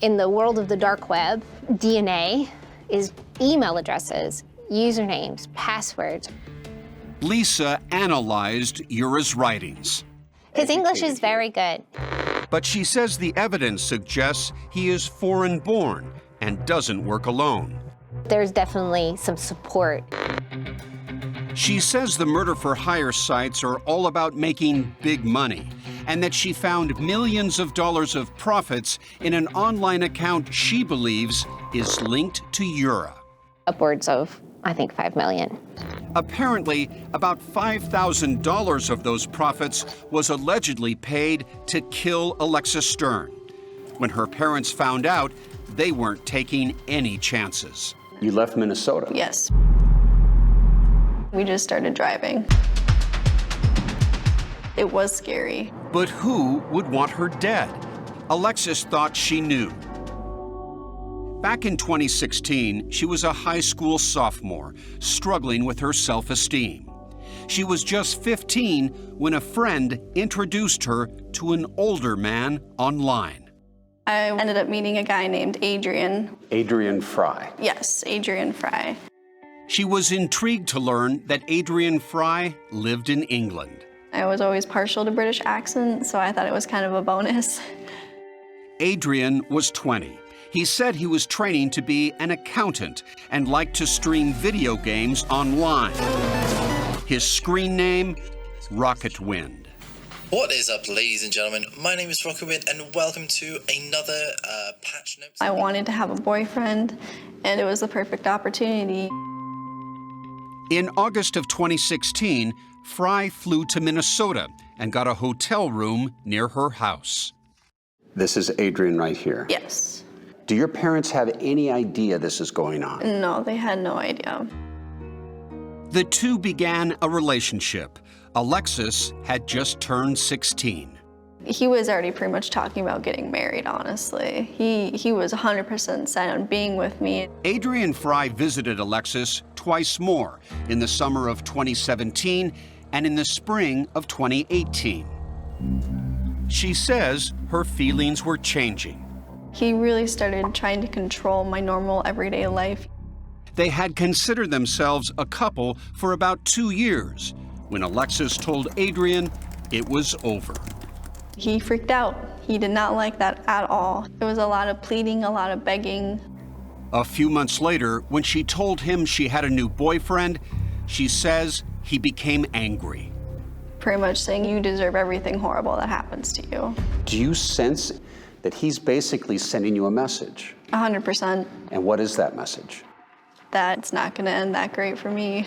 In the world of the dark web, DNA is email addresses, usernames, passwords. Lisa analyzed Yura's writings. His English is very good. But she says the evidence suggests he is foreign-born and doesn't work alone. There's definitely some support. She says the murder-for-hire sites are all about making big money, and that she found millions of dollars of profits in an online account she believes is linked to Yura. Upwards of, I think, $5 million. Apparently, about $5,000 of those profits was allegedly paid to kill Alexis Stern. When her parents found out, they weren't taking any chances. You left Minnesota? Yes. We just started driving. It was scary. But who would want her dead? Alexis thought she knew. Back in 2016, she was a high school sophomore, struggling with her self-esteem. She was just 15 when a friend introduced her to an older man online. I ended up meeting a guy named Adrian. Adrian Fry. Yes, Adrian Fry. She was intrigued to learn that Adrian Fry lived in England. I was always partial to British accents, so I thought it was kind of a bonus. Adrian was 20. He said he was training to be an accountant and liked to stream video games online. His screen name, Rocket Wind. What is up, ladies and gentlemen? My name is Rocket Wind, and welcome to another Patch Notes. I wanted to have a boyfriend, and it was the perfect opportunity. In August of 2016, Fry flew to Minnesota and got a hotel room near her house. This is Adrian right here. Yes. Do your parents have any idea this is going on? No, they had no idea. The two began a relationship. Alexis had just turned 16. He was already pretty much talking about getting married, honestly. He was 100% set on being with me. Adrian Fry visited Alexis twice more, in the summer of 2017 and in the spring of 2018. She says her feelings were changing. He really started trying to control my normal everyday life. They had considered themselves a couple for about 2 years when Alexis told Adrian it was over. He freaked out. He did not like that at all. There was a lot of pleading, a lot of begging. A few months later, when she told him she had a new boyfriend, she says he became angry. Pretty much saying, you deserve everything horrible that happens to you. Do you sense that he's basically sending you a message? 100%. And what is that message? That it's not going to end that great for me.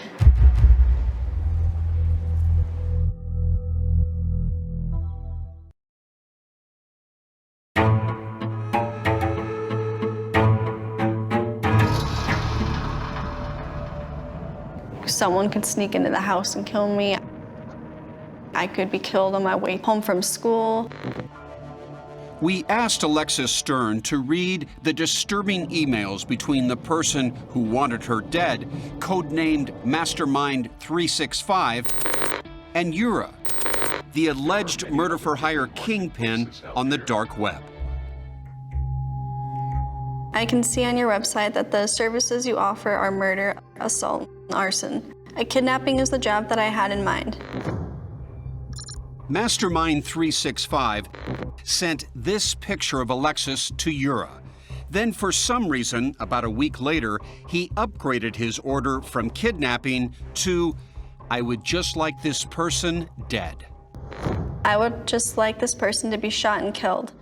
Someone could sneak into the house and kill me. I could be killed on my way home from school. We asked Alexis Stern to read the disturbing emails between the person who wanted her dead, codenamed Mastermind 365, and Yura, the alleged murder-for-hire kingpin on the dark web. I can see on your website that the services you offer are murder, assault, and arson. A kidnapping is the job that I had in mind. Mastermind 365 sent this picture of Alexis to Yura. Then, for some reason, about a week later, he upgraded his order from kidnapping to, "I would just like this person dead." I would just like this person to be shot and killed.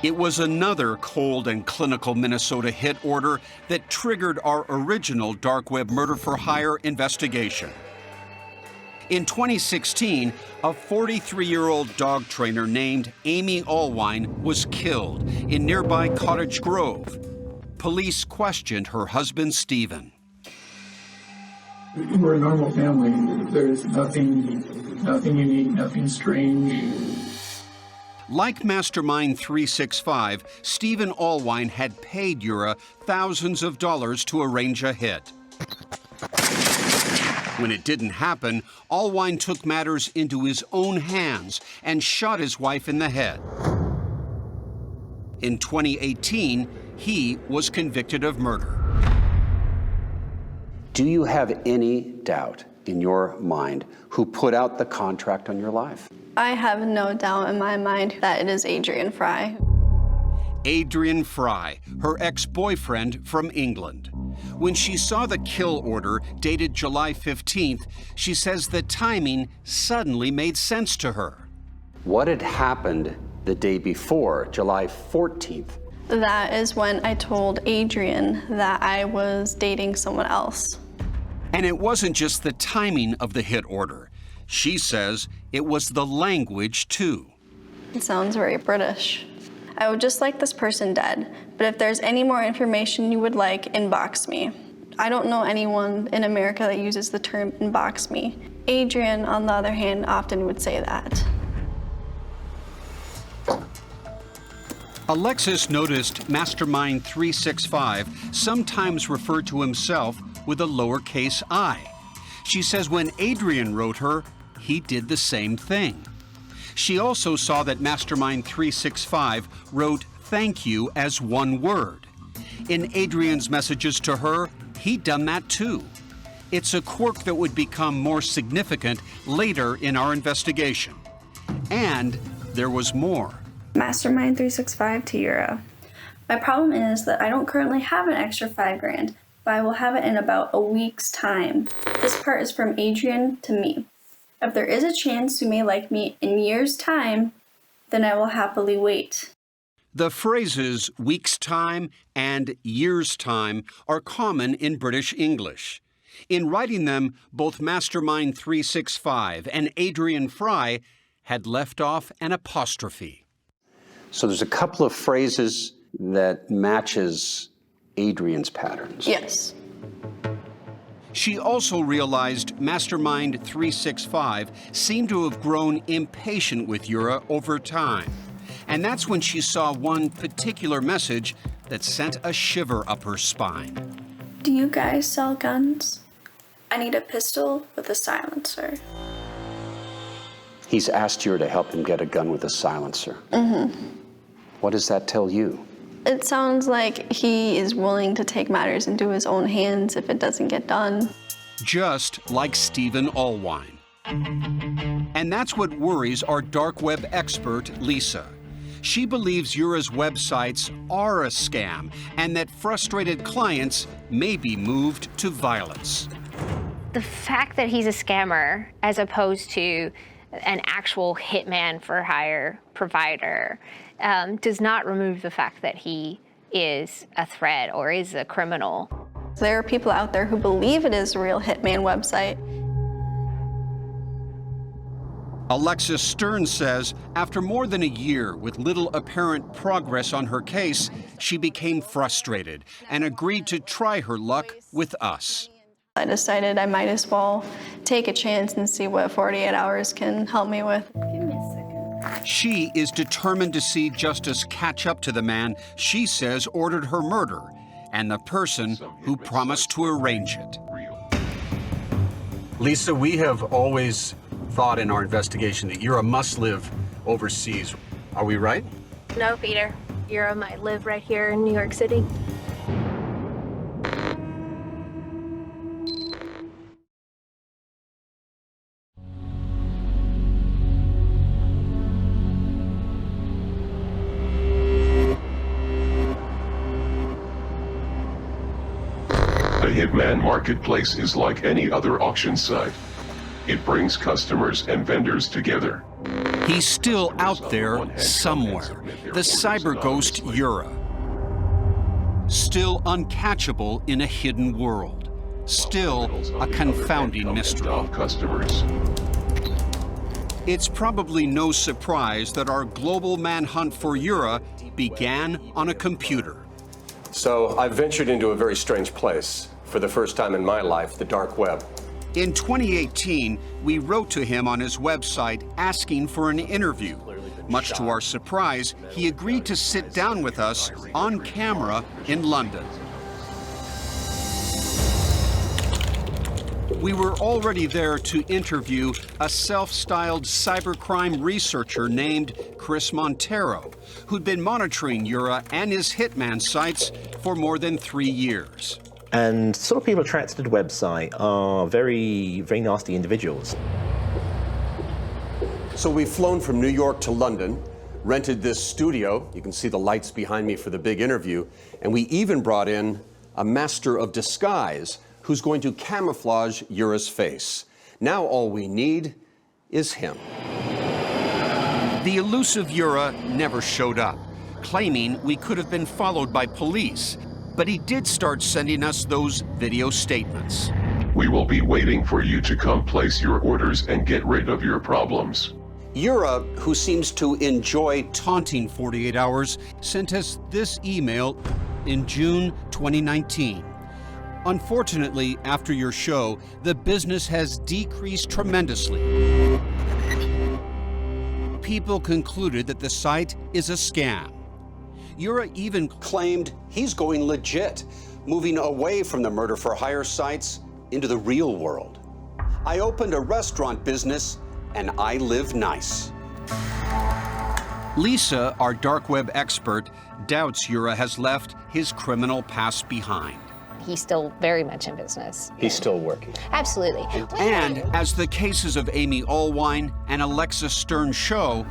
It was another cold and clinical Minnesota hit order that triggered our original dark web murder-for-hire investigation. In 2016, a 43-year-old dog trainer named Amy Allwine was killed in nearby Cottage Grove. Police questioned her husband, Stephen. We're a normal family. There's nothing unique, nothing strange. Like Mastermind 365, Stephen Allwine had paid Yura thousands of dollars to arrange a hit. When it didn't happen, Allwine took matters into his own hands and shot his wife in the head. In 2018, he was convicted of murder. Do you have any doubt in your mind who put out the contract on your life? I have no doubt in my mind that it is Adrian Fry. Adrian Fry, her ex-boyfriend from England. When she saw the kill order dated July 15th, she says the timing suddenly made sense to her. What had happened the day before, July 14th? That is when I told Adrian that I was dating someone else. And it wasn't just the timing of the hit order. She says it was the language, too. It sounds very British. I would just like this person dead, but if there's any more information you would like, inbox me. I don't know anyone in America that uses the term inbox me. Adrian, on the other hand, often would say that. Alexis noticed Mastermind 365 sometimes referred to himself with a lowercase I. She says when Adrian wrote her, he did the same thing. She also saw that Mastermind 365 wrote thank you as one word. In Adrian's messages to her, he'd done that too. It's a quirk that would become more significant later in our investigation. And there was more. Mastermind 365 to Yura. My problem is that I don't currently have an extra $5,000, but I will have it in about a week's time. This part is from Adrian to me. If there is a chance you may like me in years' time, then I will happily wait. The phrases week's time and year's time are common in British English. In writing them, both Mastermind 365 and Adrian Fry had left off an apostrophe. So there's a couple of phrases that matches Adrian's patterns. Yes. She also realized Mastermind 365 seemed to have grown impatient with Yura over time. And that's when she saw one particular message that sent a shiver up her spine. Do you guys sell guns? I need a pistol with a silencer. He's asked Yura to help him get a gun with a silencer. Mm-hmm. What does that tell you? It sounds like he is willing to take matters into his own hands if it doesn't get done. Just like Stephen Allwine. And that's what worries our dark web expert, Lisa. She believes Yura's websites are a scam and that frustrated clients may be moved to violence. The fact that he's a scammer as opposed to an actual hitman for hire provider does not remove the fact that he is a threat or is a criminal. There are people out there who believe it is a real hitman website. Alexis Stern says after more than a year with little apparent progress on her case, she became frustrated and agreed to try her luck with us. I decided I might as well take a chance and see what 48 hours can help me with. Give me a second. She is determined to see justice catch up to the man she says ordered her murder and the person who promised to arrange it. Lisa, we have always thought in our investigation that Yura must live overseas. Are we right? No, Peter. Yura might live right here in New York City. The Hitman Marketplace is like any other auction site. It brings customers and vendors together. He's still out there somewhere, the cyber ghost Yura. Still uncatchable in a hidden world. Still a confounding mystery. It's probably no surprise that our global manhunt for Yura began on a computer. So I've ventured into a very strange place. For the first time in my life, the dark web. In 2018, we wrote to him on his website asking for an interview. Much to our surprise, he agreed to sit down with us on camera in London. We were already there to interview a self-styled cybercrime researcher named Chris Montero, who'd been monitoring Yura and his hitman sites for more than 3 years. And sort of people attracted to the website are very, very nasty individuals. So we've flown from New York to London, rented this studio. You can see the lights behind me for the big interview. And we even brought in a master of disguise who's going to camouflage Yura's face. Now all we need is him. The elusive Yura never showed up, claiming we could have been followed by police. But he did start sending us those video statements. We will be waiting for you to come place your orders and get rid of your problems. Yura, who seems to enjoy taunting 48 Hours, sent us this email in June 2019. Unfortunately, after your show, the business has decreased tremendously. People concluded that the site is a scam. Yura even claimed he's going legit, moving away from the murder-for-hire sites into the real world. I opened a restaurant business and I live nice. Lisa, our dark web expert, doubts Yura has left his criminal past behind. He's still very much in business. He's still working. Absolutely. And as the cases of Amy Allwine and Alexis Stern show,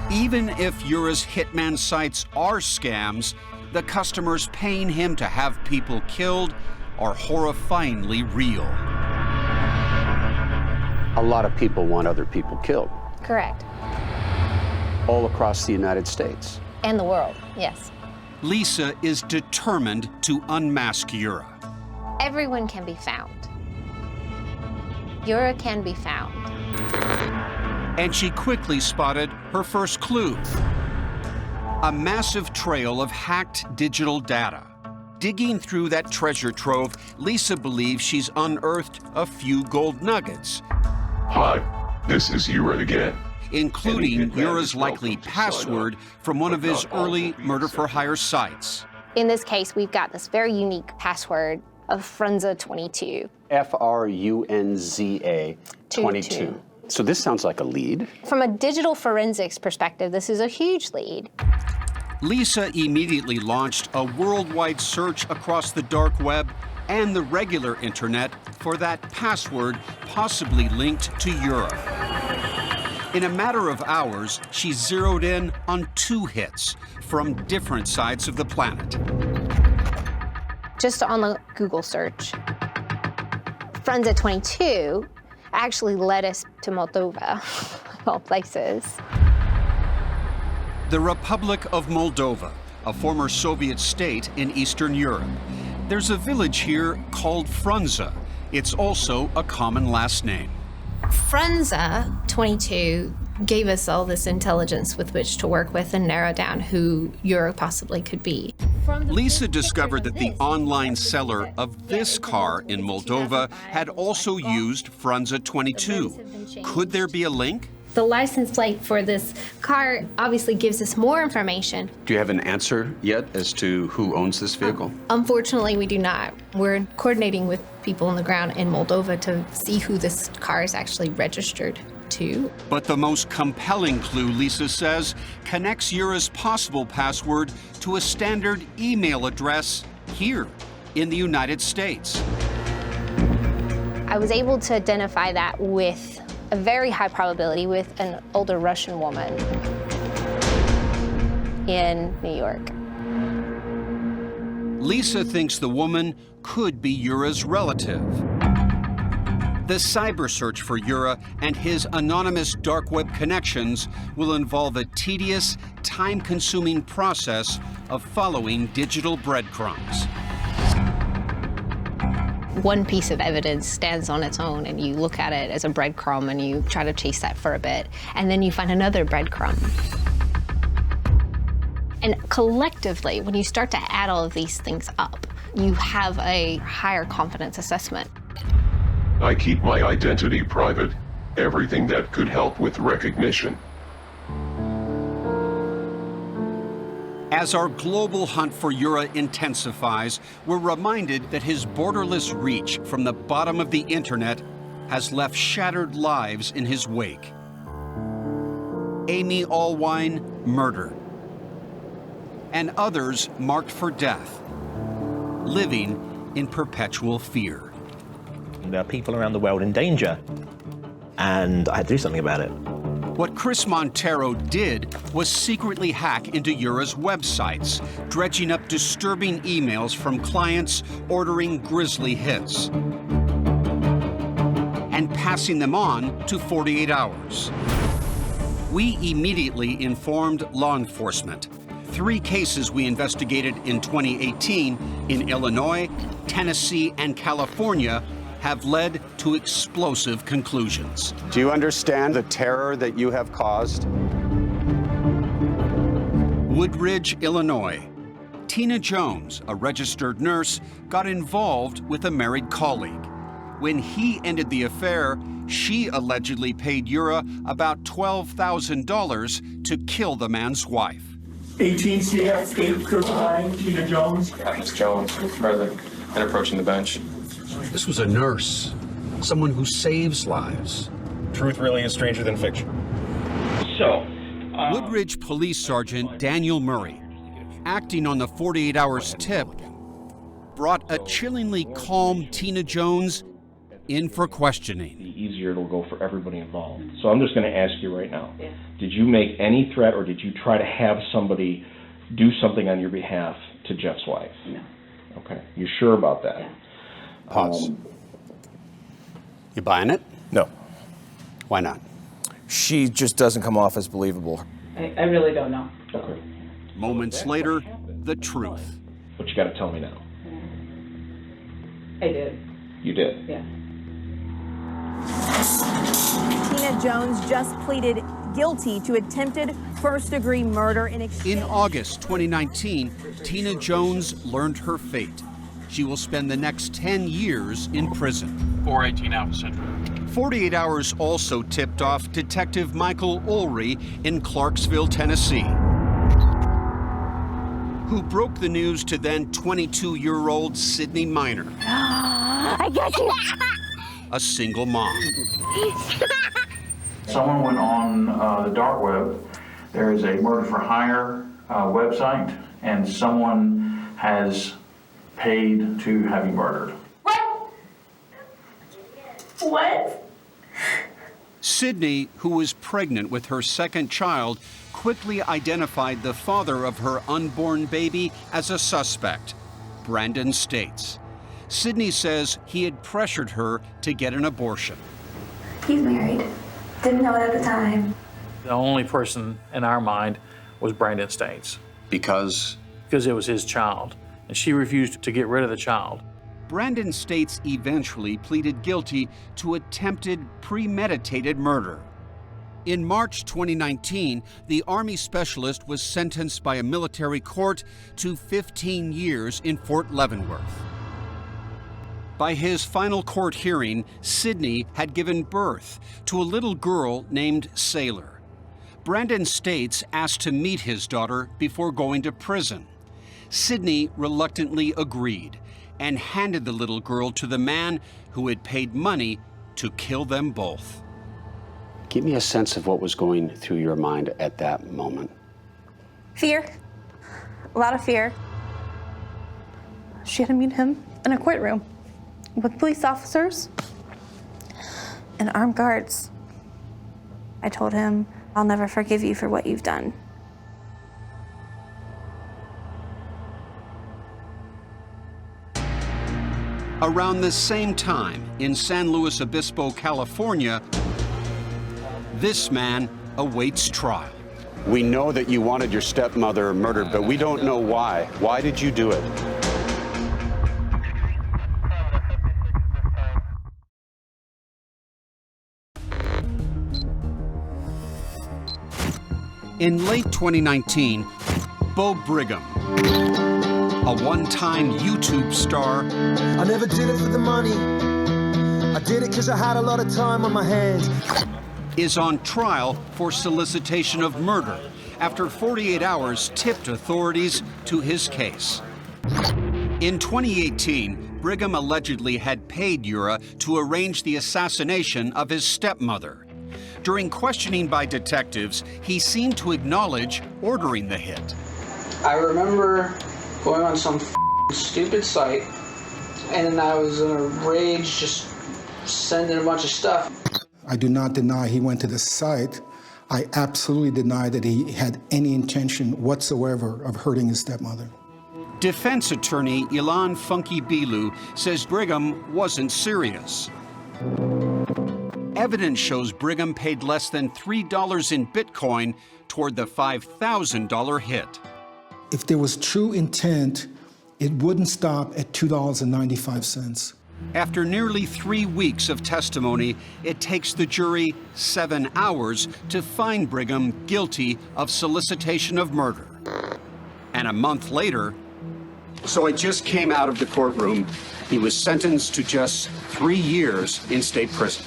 even if Yura's hitman sites are scams, the customers paying him to have people killed are horrifyingly real. A lot of people want other people killed. Correct. All across the United States. And the world, yes. Lisa is determined to unmask Yura. Everyone can be found. Yura can be found. And she quickly spotted her first clue. A massive trail of hacked digital data. Digging through that treasure trove, Lisa believes she's unearthed a few gold nuggets. Hi, this is Yura again. Including Yura's likely password from one of his early murder-for-hire sites. In this case, we've got this very unique password of Frunza22. Frunza 22. So this sounds like a lead. From a digital forensics perspective, this is a huge lead. Lisa immediately launched a worldwide search across the dark web and the regular internet for that password possibly linked to Yura. In a matter of hours, she zeroed in on 2 hits from different sides of the planet. Just on the Google search, Frunza22 actually led us to Moldova, of all places. The Republic of Moldova, a former Soviet state in Eastern Europe. There's a village here called Frunza. It's also a common last name. Frunza22 gave us all this intelligence with which to work with and narrow down who Yura possibly could be. Lisa discovered that the online seller of this car in Moldova had also used Frunze 22. Could there be a link? The license plate for this car obviously gives us more information. Do you have an answer yet as to who owns this vehicle? Unfortunately, we do not. We're coordinating with people on the ground in Moldova to see who this car is actually registered to. But the most compelling clue, Lisa says, connects Yura's possible password to a standard email address here in the United States. I was able to identify that with a very high probability with an older Russian woman in New York. Lisa thinks the woman could be Yura's relative. The cyber search for Yura and his anonymous dark web connections will involve a tedious, time-consuming process of following digital breadcrumbs. One piece of evidence stands on its own, and you look at it as a breadcrumb and you try to chase that for a bit, and then you find another breadcrumb. And collectively, when you start to add all of these things up, you have a higher confidence assessment. I keep my identity private. Everything that could help with recognition. As our global hunt for Yura intensifies, we're reminded that his borderless reach from the bottom of the internet has left shattered lives in his wake. Amy Allwine murdered, and others marked for death, living in perpetual fear. There are people around the world in danger, and I had to do something about it. What Chris Montero did was secretly hack into Yura's websites, dredging up disturbing emails from clients ordering grisly hits, and passing them on to 48 Hours. We immediately informed law enforcement. 3 cases we investigated in 2018 in Illinois, Tennessee, and California have led to explosive conclusions. Do you understand the terror that you have caused? Woodridge, Illinois. Tina Jones, a registered nurse, got involved with a married colleague. When he ended the affair, she allegedly paid Yura about $12,000 to kill the man's wife. 18 CF 899, Tina Jones. Miss Jones, present and approaching the bench. This was a nurse, someone who saves lives. Truth really is stranger than fiction. Woodridge Police Sergeant Daniel Murray, acting on the 48 Hours tip, brought a chillingly calm Tina Jones in for questioning. The easier it'll go for everybody involved. So I'm just going to ask you right now, did you make any threat or did you try to have somebody do something on your behalf to Jeff's wife? No. Okay. You sure about that? Yeah. Pause. You buying it? No. Why not? She just doesn't come off as believable. I really don't know. Okay. Moments later, the truth. But you got to tell me now. I did. You did? Yeah. Tina Jones just pleaded guilty to attempted first-degree murder in August 2019, Tina Jones learned her fate. She will spend the next 10 years in prison. 418 Alpha Central. 48 Hours also tipped off Detective Michael Ulrey in Clarksville, Tennessee, who broke the news to then 22-year-old Sydney Minor. I got you. A single mom. Someone went on the dark web. There is a murder for hire website, and someone has paid to have you murdered. What? Sydney, who was pregnant with her second child, quickly identified the father of her unborn baby as a suspect, Brandon States. Sydney says he had pressured her to get an abortion. He's married. Didn't know it at the time. The only person in our mind was Brandon States. Because? Because it was his child, and she refused to get rid of the child. Brandon States eventually pleaded guilty to attempted premeditated murder. In March 2019, the Army specialist was sentenced by a military court to 15 years in Fort Leavenworth. By his final court hearing, Sidney had given birth to a little girl named Sailor. Brandon States asked to meet his daughter before going to prison. Sidney reluctantly agreed and handed the little girl to the man who had paid money to kill them both. Give me a sense of what was going through your mind at that moment. Fear. A lot of fear. She had to meet him in a courtroom with police officers and armed guards. I told him, I'll never forgive you for what you've done. Around the same time, in San Luis Obispo, California, this man awaits trial. We know that you wanted your stepmother murdered, but we don't know why. Why did you do it? In late 2019, Bo Brigham, a one-time YouTube star, I never did it for the money. I did it because I had a lot of time on my hands. Is on trial for solicitation of murder after 48 hours tipped authorities to his case. In 2018, Brigham allegedly had paid Yura to arrange the assassination of his stepmother. During questioning by detectives, he seemed to acknowledge ordering the hit. I remember going on some stupid site, and I was in a rage just sending a bunch of stuff. I do not deny he went to the site. I absolutely deny that he had any intention whatsoever of hurting his stepmother. Defense attorney Ilan Funky Bilu says Brigham wasn't serious. Evidence shows Brigham paid less than $3 in Bitcoin toward the $5,000 hit. If there was true intent, it wouldn't stop at $2.95. After nearly 3 weeks of testimony, it takes the jury 7 hours to find Brigham guilty of solicitation of murder. And a month later, So I just came out of the courtroom. He was sentenced to just 3 years in state prison.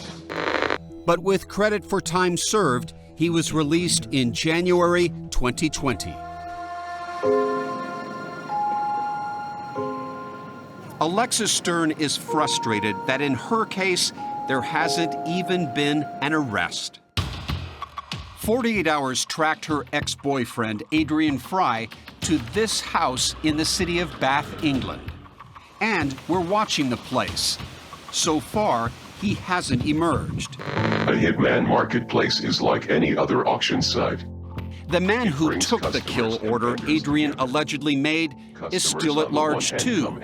but with credit for time served, he was released in January 2020. Alexis Stern is frustrated that in her case, there hasn't even been an arrest. 48 Hours tracked her ex-boyfriend, Adrian Fry, to this house in the city of Bath, England. And we're watching the place. So far, he hasn't emerged. A hitman marketplace is like any other auction site. The man who took the kill order Adrian allegedly made is still at large too.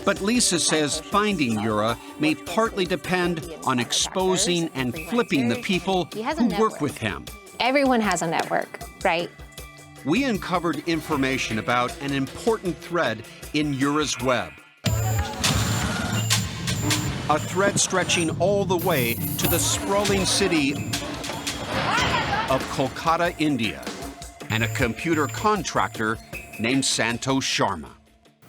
But Lisa says finding Yura may partly depend on exposing and flipping the people who work with him. Everyone has a network, right? We uncovered information about an important thread in Yura's web. A thread stretching all the way to the sprawling city of Kolkata, India, and a computer contractor named Santosh Sharma.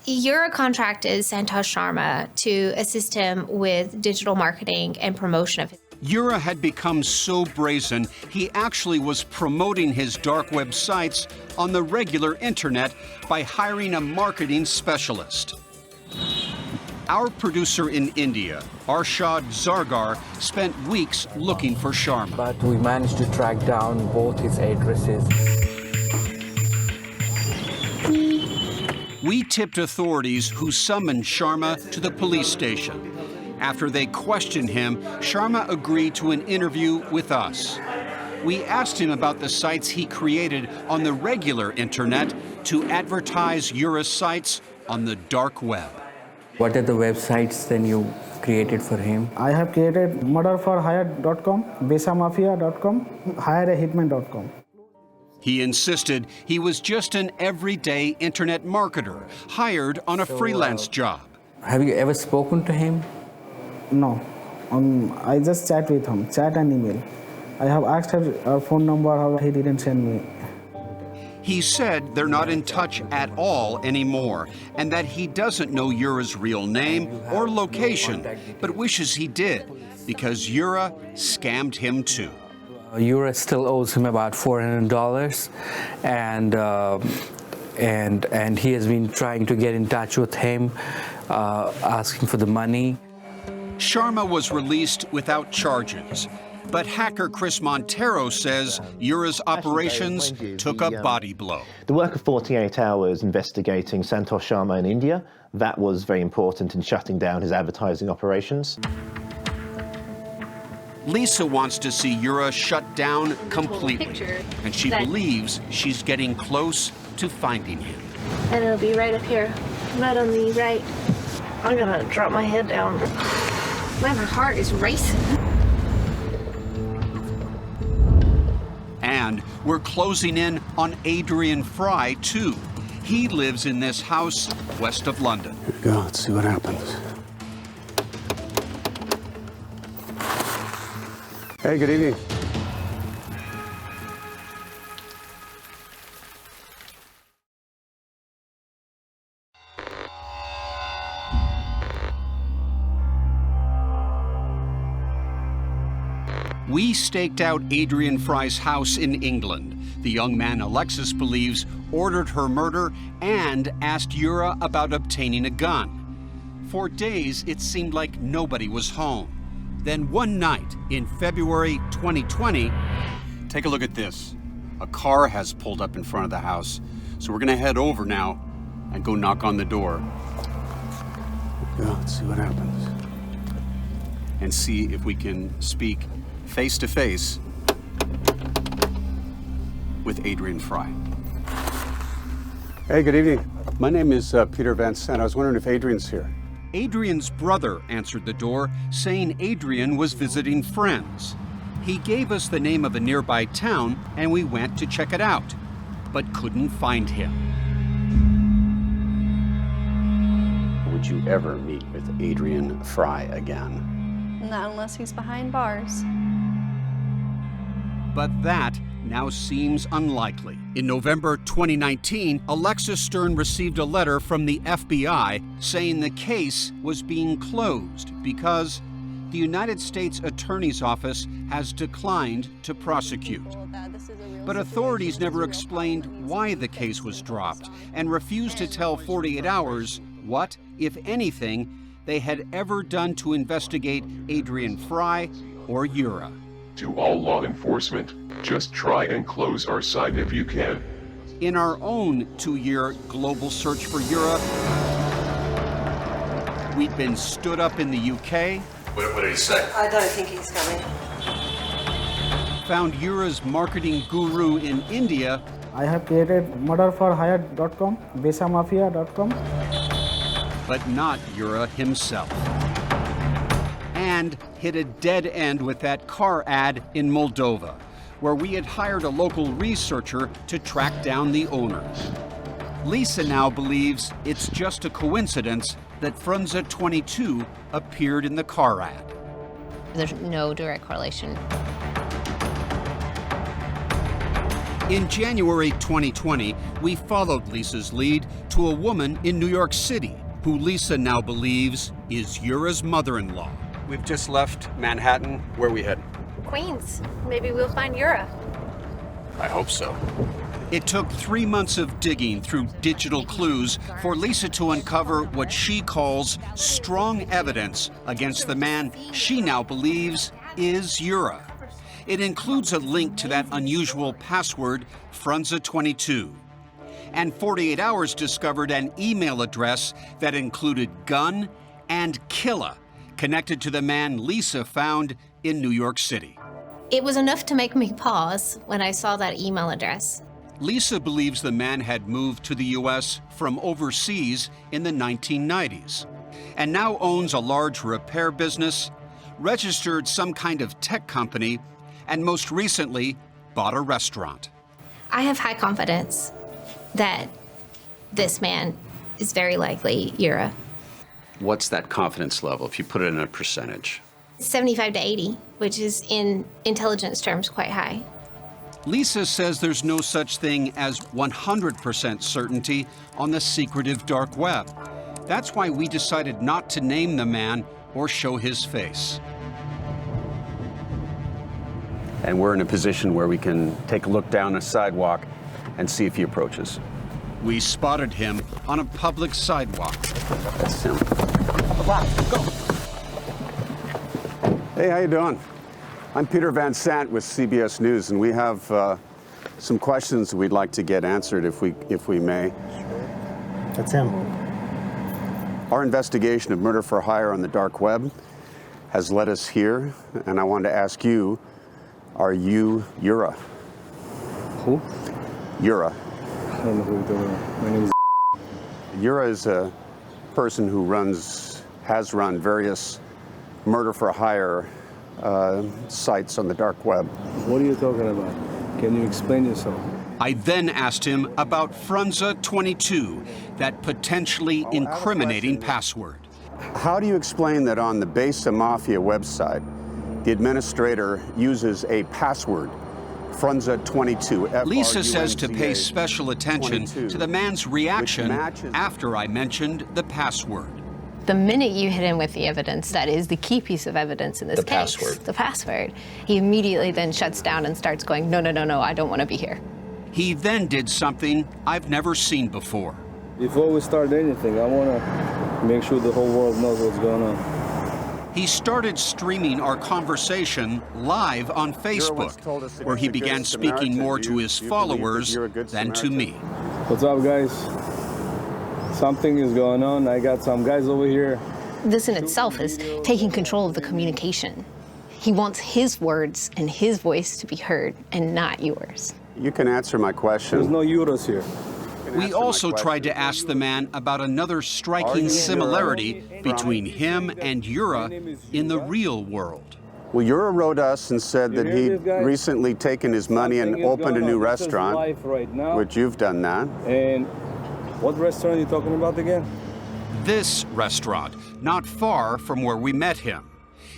Yura contracted Santosh Sharma to assist him with digital marketing and promotion of his. Yura had become so brazen, he actually was promoting his dark web sites on the regular internet by hiring a marketing specialist. Our producer in India, Arshad Zargar, spent weeks looking for Sharma. But we managed to track down both his addresses. We tipped authorities who summoned Sharma to the police station. After they questioned him, Sharma agreed to an interview with us. We asked him about the sites he created on the regular internet to advertise Yura's sites on the dark web. What are the websites then you created for him? I have created murderforhire.com, besamafia.com, hireahitman.com. He insisted he was just an everyday internet marketer, hired on a freelance job. Have you ever spoken to him? No. I just chat with him, chat and email. I have asked her phone number, he didn't send me. He said they're not in touch at all anymore, and that he doesn't know Yura's real name or location, but wishes he did, because Yura scammed him too. Yura still owes him about $400, and he has been trying to get in touch with him, asking for the money. Sharma was released without charges, but hacker Chris Montero says Yura's operations took a body blow. The work of 48 Hours investigating Santosh Sharma in India, that was very important in shutting down his advertising operations. Lisa wants to see Yura shut down completely, and she believes she's getting close to finding him. And it'll be right up here, right on the right. I'm gonna drop my head down. Man, my heart is racing. And we're closing in on Adrian Fry, too. He lives in this house west of London. Here we go, let's see what happens. Hey, good evening. We staked out Adrian Fry's house in England. The young man Alexis believes ordered her murder and asked Yura about obtaining a gun. For days, it seemed like nobody was home. Then one night in February 2020, take a look at this. A car has pulled up in front of the house. So we're gonna head over now and go knock on the door. Yeah, let's see what happens. And see if we can speak face to face with Adrian Fry. Hey, good evening. My name is Peter Van Sant. I was wondering if Adrian's here. Adrian's brother answered the door, saying Adrian was visiting friends. He gave us the name of a nearby town, and we went to check it out, but couldn't find him. Would you ever meet with Adrian Fry again? Not unless he's behind bars. But that now seems unlikely. In November 2019, Alexis Stern received a letter from the FBI saying the case was being closed because the United States Attorney's Office has declined to prosecute. But authorities never explained why the case was dropped and refused to tell 48 Hours what, if anything, they had ever done to investigate Adrian Fry or Yura. To all law enforcement, just try and close our site if you can. In our own 2-year global search for Yura, we'd been stood up in the UK. What did he say? I don't think he's coming. Found Yura's marketing guru in India. I have created murderforhire.com, besamafia.com. But not Yura himself. And hit a dead end with that car ad in Moldova, where we had hired a local researcher to track down the owner. Lisa now believes it's just a coincidence that Frunze 22 appeared in the car ad. There's no direct correlation. In January 2020, we followed Lisa's lead to a woman in New York City who Lisa now believes is Yura's mother-in-law. We've just left Manhattan. Where are we heading? Queens. Maybe we'll find Yura. I hope so. It took 3 months of digging through digital clues for Lisa to uncover what she calls strong evidence against the man she now believes is Yura. It includes a link to that unusual password, Frunze 22. And 48 Hours discovered an email address that included gun and killer, connected to the man Lisa found in New York City. It was enough to make me pause when I saw that email address. Lisa believes the man had moved to the U.S. from overseas in the 1990s and now owns a large repair business, registered some kind of tech company, and most recently bought a restaurant. I have high confidence that this man is very likely Yura. What's that confidence level if you put it in a percentage? 75 to 80, which is in intelligence terms quite high. Lisa says there's no such thing as 100% certainty on the secretive dark web. That's why we decided not to name the man or show his face. And we're in a position where we can take a look down a sidewalk and see if he approaches. We spotted him on a public sidewalk. That's him. Go. Hey, how you doing? I'm Peter Van Sant with CBS News, and we have some questions we'd like to get answered if we may. That's him. Our investigation of murder for hire on the dark web has led us here, and I wanted to ask you, are you Yura? Who? Yura. I don't know who you're talking about. My name is. Yura is a person who has run various murder for hire sites on the dark web. What are you talking about? Can you explain yourself? I then asked him about Frunza 22, that potentially incriminating password. How do you explain that on the Besa Mafia website, the administrator uses a password, Frunza 22? Lisa says to pay special attention to the man's reaction after I mentioned the password. The minute you hit him with the evidence, that is the key piece of evidence in this case. The password. He immediately then shuts down and starts going, no, I don't want to be here. He then did something I've never seen before. Before we start anything, I want to make sure the whole world knows what's going on. He started streaming our conversation live on Facebook, where he began speaking more to his followers than to me. What's up, guys? Something is going on. I got some guys over here. This in itself is taking control of the communication. He wants his words and his voice to be heard and not yours. You can answer my question. There's no Yuras here. We also tried to ask the man about another striking similarity between him and Yura in the real world. Well, Yura wrote us and said that he'd recently taken his money and opened a new restaurant, which you've done that. And what restaurant are you talking about again? This restaurant, not far from where we met him.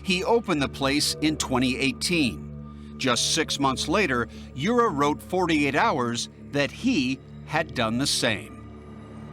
He opened the place in 2018. Just 6 months later, Yura wrote 48 Hours that he had done the same.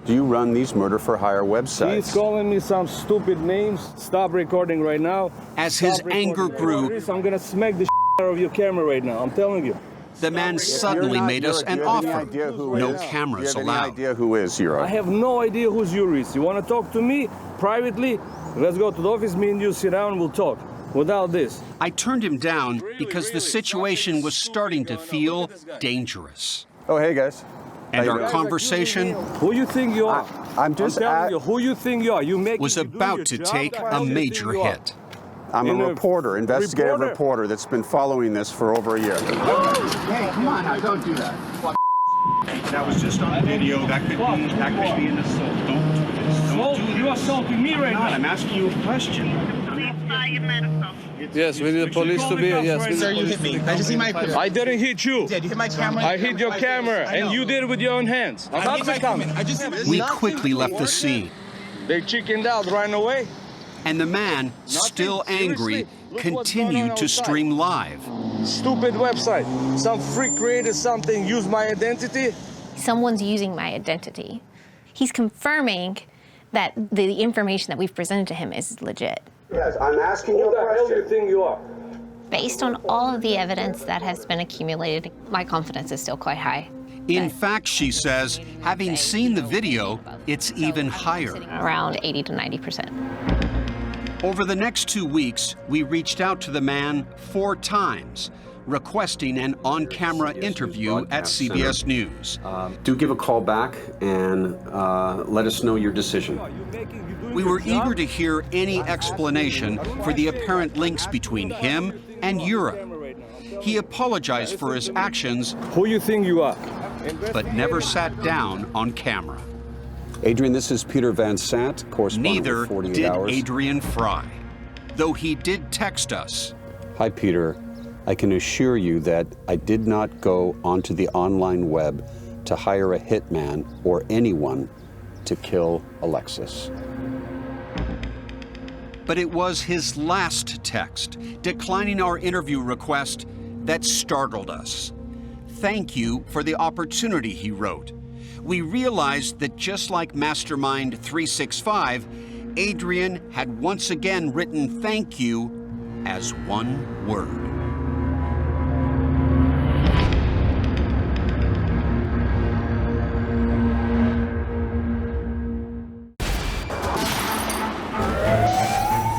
Do you run these murder for hire websites? He's calling me some stupid names. Stop recording right now. As his anger grew, I'm gonna smack the out of your camera right now. I'm telling you. The man suddenly made us an offer. No cameras allowed. Do you have any idea who is Yura? I have no idea who's Yura is. You want to talk to me privately? Let's go to the office. Me and you sit down and we'll talk. Without this. I turned him down because the situation was starting to feel dangerous. Oh, hey, guys. And our conversation who you think you are? I'm just telling you, who you think you are? Was about to take a major hit. I'm a reporter, investigative reporter that's been following this for over a year. Hey, come on now, don't do that. That was just on video. That could be an assault. Don't do this. Well, you're assaulting me right now. I'm asking you a question. Yes, we need the police to be here. Yes, sir, you hit me. I just see my. I didn't hit you. Did you hit my camera? I hit your camera, and you did it with your own hands. We quickly left the scene. They chickened out, ran away. And the man, still angry, continued to stream live. Stupid website. Some freak created something, used my identity. Someone's using my identity. He's confirming that the information that we've presented to him is legit. Yes, I'm asking you a question. Who the hell do you think you are? Based on all of the evidence that has been accumulated, my confidence is still quite high. In fact, she says, having seen the video, it's even higher. Around 80 to 90%. Over the next 2 weeks, we reached out to the man 4 times, requesting an on-camera interview at CBS News. Do give a call back and let us know your decision. We were eager to hear any explanation for the apparent links between him and Yura. He apologized for his actions. Who you think you are? But never sat down on camera. Adrian, this is Peter Van Sant, correspondent Neither for 48 did Hours. Adrian Fry, though he did text us. Hi, Peter. I can assure you that I did not go onto the online web to hire a hitman or anyone to kill Alexis. But it was his last text, declining our interview request, that startled us. "Thank you for the opportunity," he wrote. We realized that just like Mastermind 365, Adrian had once again written "thank you" as one word.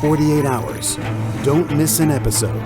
"48 Hours. Don't miss an episode."